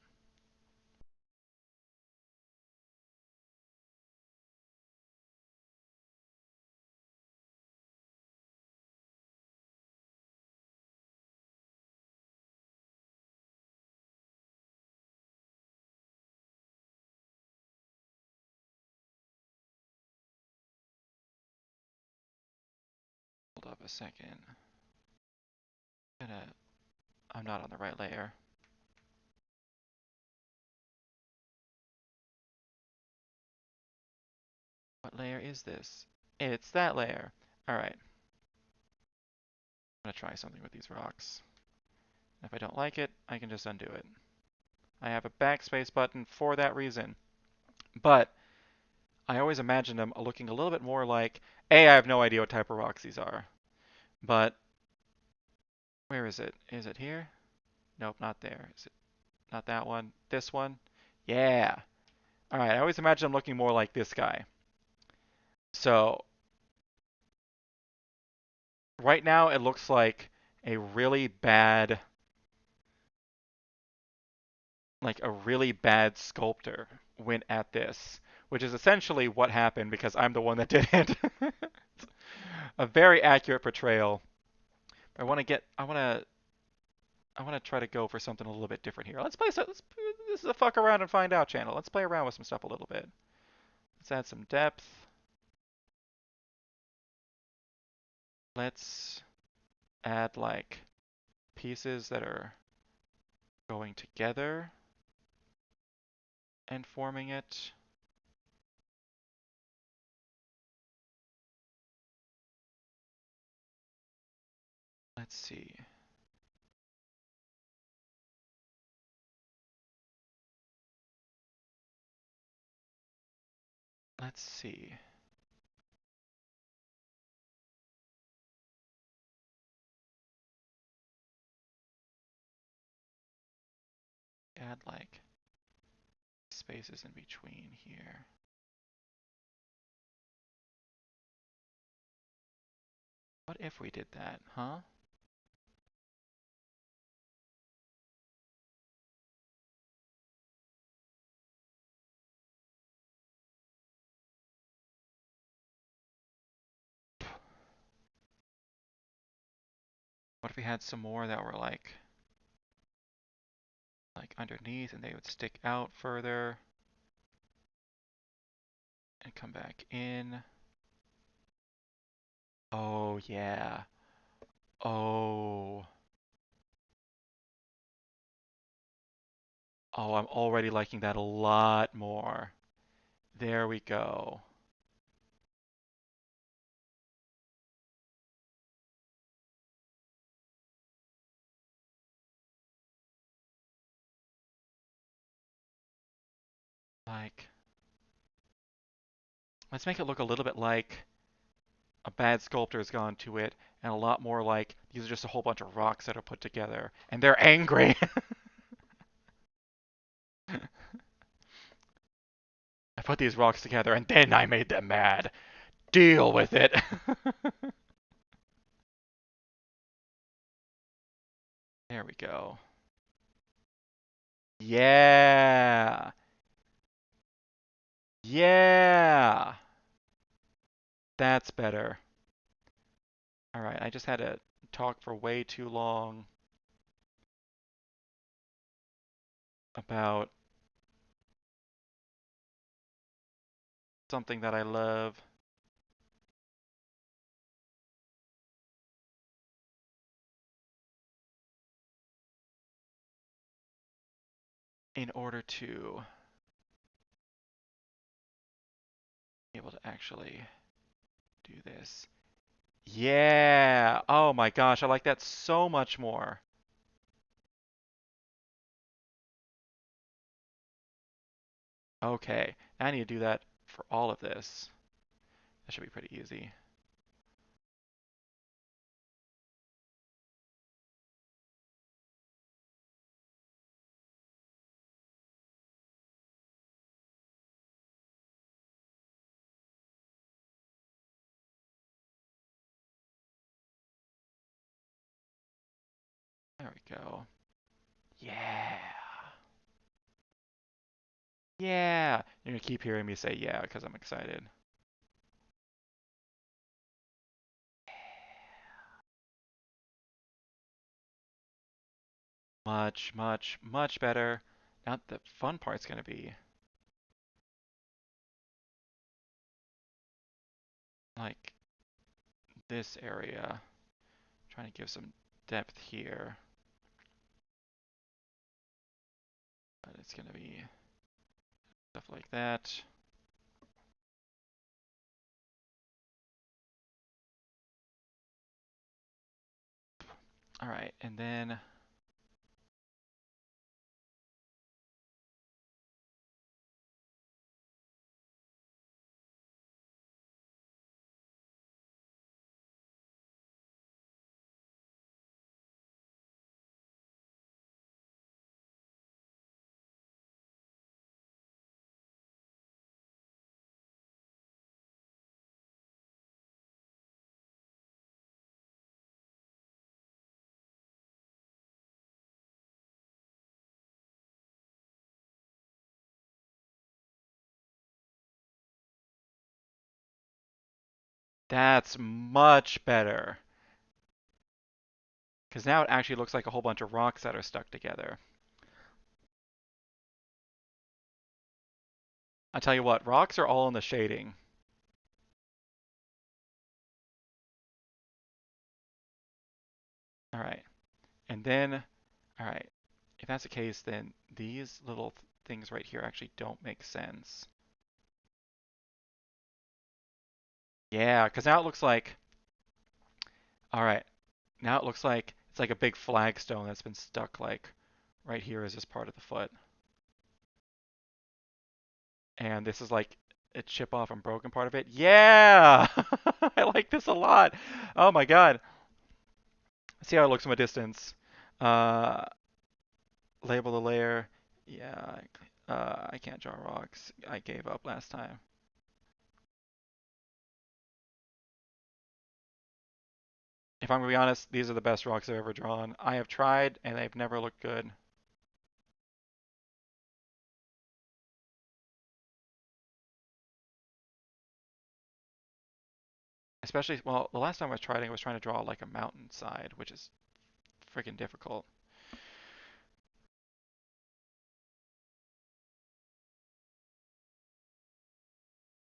Hold up a second. I'm not on the right layer. What layer is this? It's that layer. Alright. I'm gonna try something with these rocks. If I don't like it, I can just undo it. I have a backspace button for that reason. But I always imagine them looking a little bit more like, A, I have no idea what type of rocks these are. But where is it? Is it here? Nope, not there. Is it not that one? This one? Yeah. Alright, I always imagine them looking more like this guy. So right now it looks like a really bad sculptor went at this, which is essentially what happened because I'm the one that did it. A very accurate portrayal. I want to try to go for something a little bit different here. This is a fuck around and find out channel. Let's play around with some stuff a little bit. Let's add some depth. Let's add like pieces that are going together and forming it. Let's see. Let's see. Add like spaces in between here. What if we did that, huh? What if we had some more that were like underneath and they would stick out further and come back in? Oh, yeah. Oh. Oh, I'm already liking that a lot more. There we go. Like, let's make it look a little bit like a bad sculptor has gone to it, and a lot more like these are just a whole bunch of rocks that are put together, and they're angry. I put these rocks together, and then I made them mad. Deal with it. There we go. Yeah. Yeah. That's better. All right, I just had to talk for way too long about something that I love. In order to be able to actually do this. Yeah. Oh my gosh, I like that so much more. Okay, I need to do that for all of this. That should be pretty easy. There we go. Yeah. Yeah. You're gonna keep hearing me say yeah because I'm excited. Much, much, much better. Now the fun part's gonna be like this area. Trying to give some depth here, but it's gonna be stuff like that. All right, and then that's much better. Because now it actually looks like a whole bunch of rocks that are stuck together. I tell you what, rocks are all in the shading. All right. And then, all right, if that's the case, then these little things right here actually don't make sense. Yeah, because now it looks like, all right, now it looks like it's like a big flagstone that's been stuck like right here as this part of the foot. And this is like a chip off and broken part of it. Yeah! I like this a lot. Oh my God. See how it looks from a distance. Uh, Label the layer. Yeah, I can't draw rocks. I gave up last time. If I'm gonna be honest, these are the best rocks I've ever drawn. I have tried, and they've never looked good. Especially, well, the last time I was trying to draw like a mountainside, which is freaking difficult.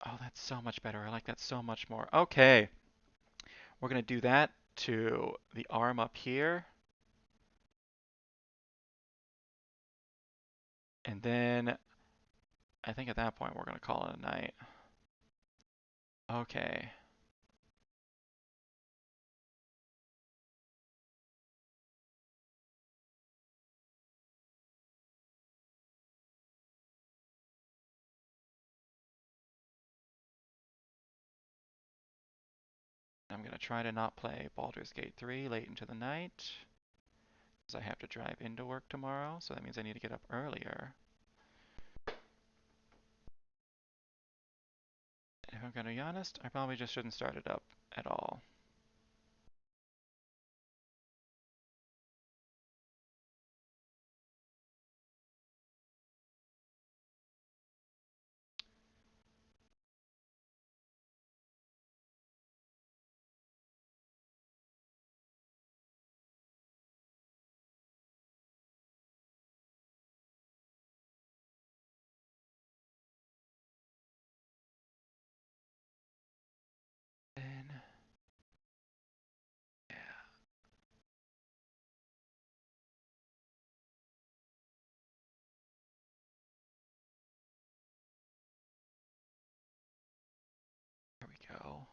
Oh, that's so much better. I like that so much more. Okay, we're gonna do that to the arm up here, and then I think at that point we're gonna call it a night. Okay. I'm gonna try to not play Baldur's Gate 3 late into the night, because I have to drive into work tomorrow, so that means I need to get up earlier. If I'm gonna be honest, I probably just shouldn't start it up at all. Then, yeah, there we go.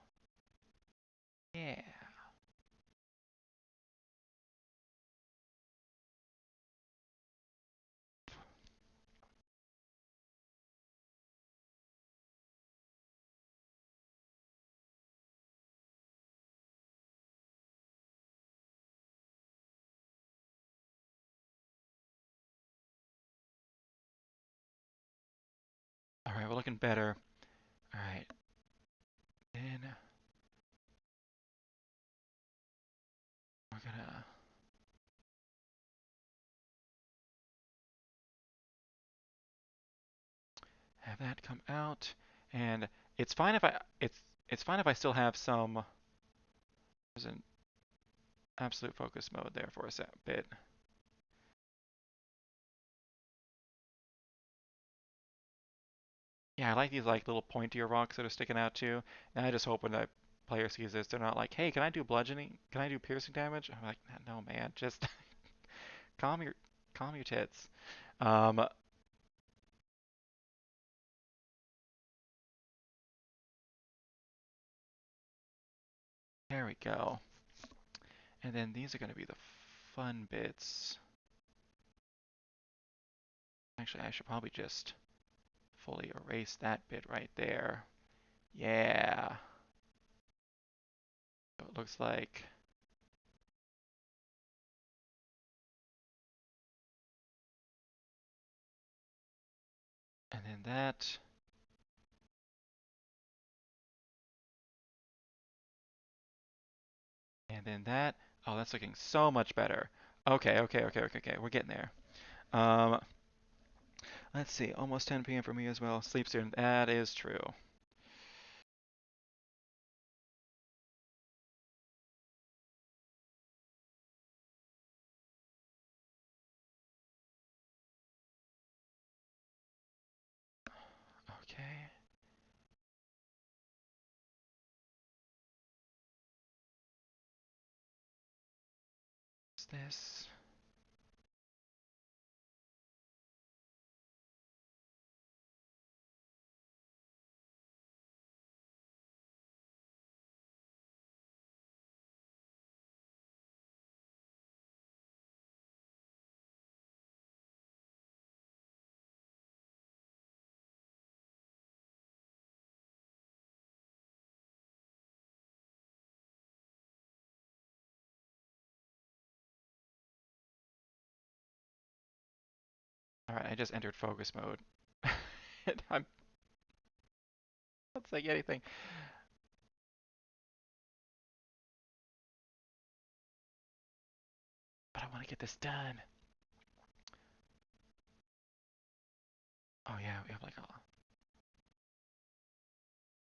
Yeah. All right, we're looking better. All right, then we're gonna Have that come out, and it's fine if it's fine if I still have some. There's an absolute focus mode there for a bit. Yeah, I like these like little pointier rocks that are sticking out too. And I just hope when the player sees this, they're not like, "Hey, can I do bludgeoning? Can I do piercing damage?" I'm like, "No, man, just calm your calm your tits." Um, there we go. And then these are going to be the fun bits. Actually, I should probably just fully erase that bit right there. Yeah. So it looks like, and then that, and then that. Oh, that's looking so much better. Okay, okay, okay, okay, okay. We're getting there. Um, let's see. Almost 10 p.m. for me as well. Sleep soon. That is true. Okay. What's this? All right, I just entered focus mode. I'm not saying anything, but I want to get this done. Oh yeah, we have like a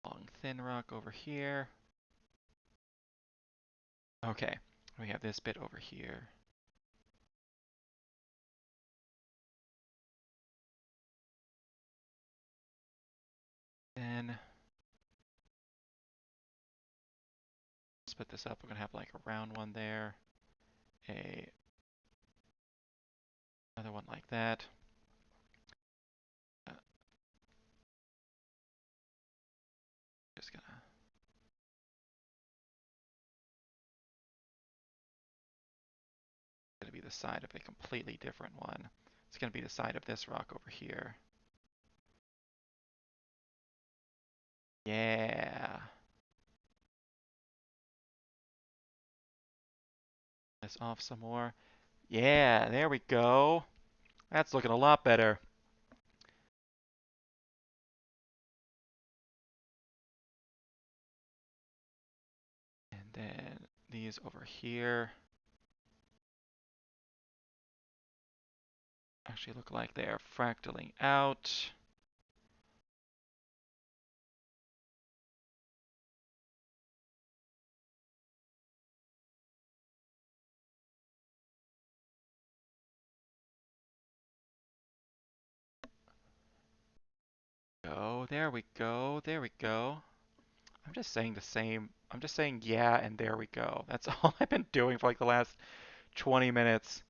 long thin rock over here. Okay, we have this bit over here. Then split this up. We're gonna have like a round one there, a another one like that. Uh, just gonna be the side of a completely different one. It's gonna be the side of this rock over here. Yeah. This off some more. Yeah, there we go. That's looking a lot better. And then these over here actually look like they are fractaling out. Go, there we go, there we go. I'm just saying the same. I'm just saying yeah, and there we go. That's all I've been doing for like the last 20 minutes.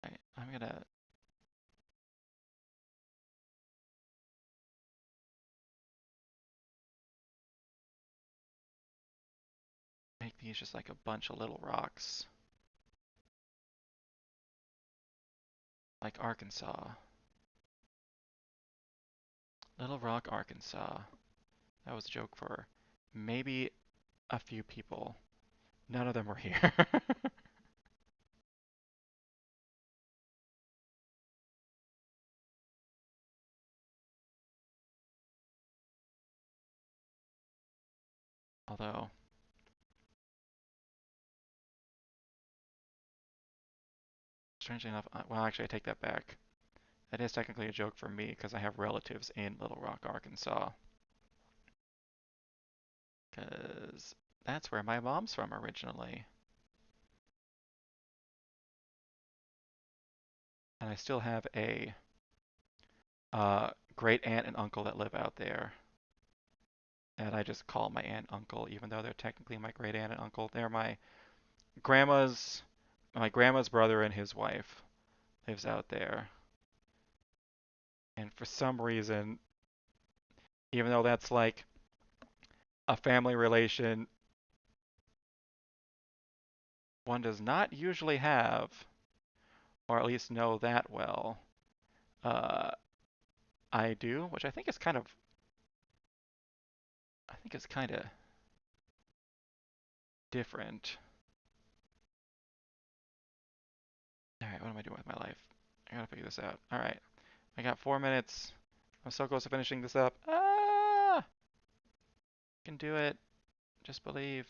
Right, I'm gonna make these just like a bunch of little rocks. Like Arkansas. Little Rock, Arkansas. That was a joke for maybe a few people. None of them were here. Although, I'm Strangely enough, well, actually, I take that back. That is technically a joke for me because I have relatives in Little Rock, Arkansas. Because that's where my mom's from originally. And I still have a great aunt and uncle that live out there. And I just call my aunt uncle, even though they're technically my great aunt and uncle. They're grandma's, my grandma's brother and his wife lives out there. And for some reason, even though that's like a family relation one does not usually have, or at least know that well, uh, I do, which I think is kind of different. All right, what am I doing with my life? I gotta figure this out. All right, I got 4 minutes. I'm so close to finishing this up. Ah, can do it. Just believe.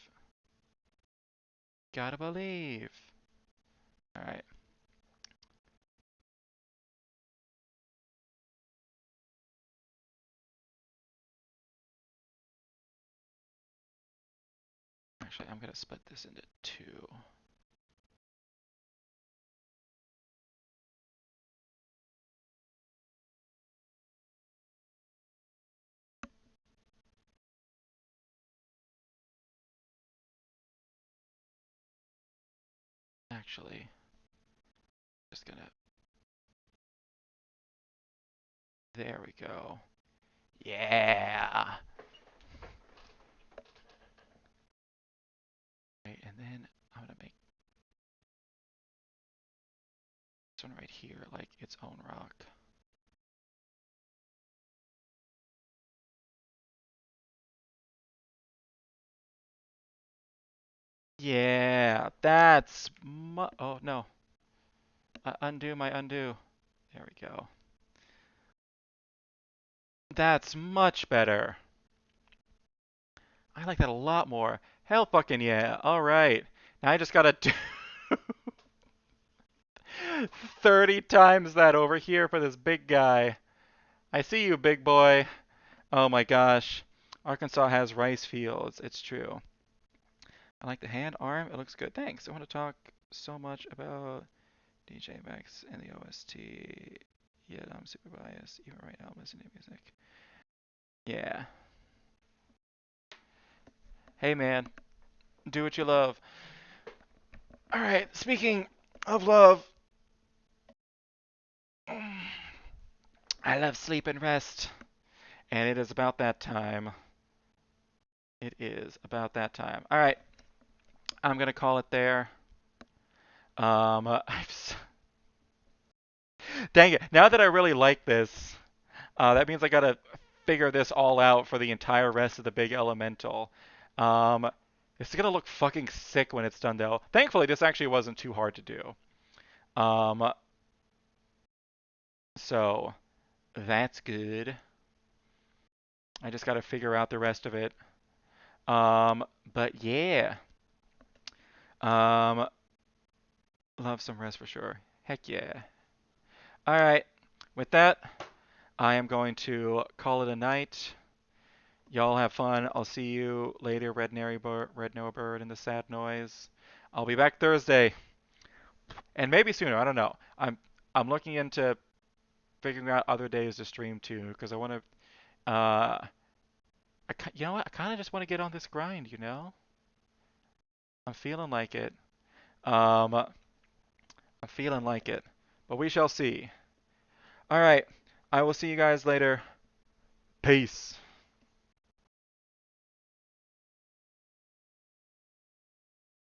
Gotta believe. All right. Actually, I'm gonna split this into two. Actually, just gonna. There we go. Yeah. Right, and then I'm gonna make this one right here like its own rock. Yeah, oh no. Undo my undo. There we go. That's much better. I like that a lot more. Hell fucking yeah. All right. Now I just gotta do 30 times that over here for this big guy. I see you, big boy. Oh my gosh. Arkansas has rice fields. It's true. I like the hand arm. It looks good. Thanks. I want to talk so much about DJ Max and the OST. Yet I'm super biased. Even right now, I'm listening to music. Yeah. Hey man, do what you love. All right. Speaking of love, I love sleep and rest, and it is about that time. It is about that time. All right. I'm gonna call it there. Dang it. Now that I really like this, that means I gotta figure this all out for the entire rest of the big elemental. Um, it's gonna look fucking sick when it's done, though. Thankfully, this actually wasn't too hard to do. Um, so that's good. I just gotta figure out the rest of it. But yeah. Um, love some rest for sure. Heck yeah. All right. With that, I am going to call it a night. Y'all have fun. I'll see you later, Red Noah Bird, and the Sad Noise. I'll be back Thursday, and maybe sooner. I don't know. I'm looking into figuring out other days to stream too, because I want to. You know what? I kind of just want to get on this grind. You know, I'm feeling like it. I'm feeling like it, but we shall see. All right. I will see you guys later. Peace.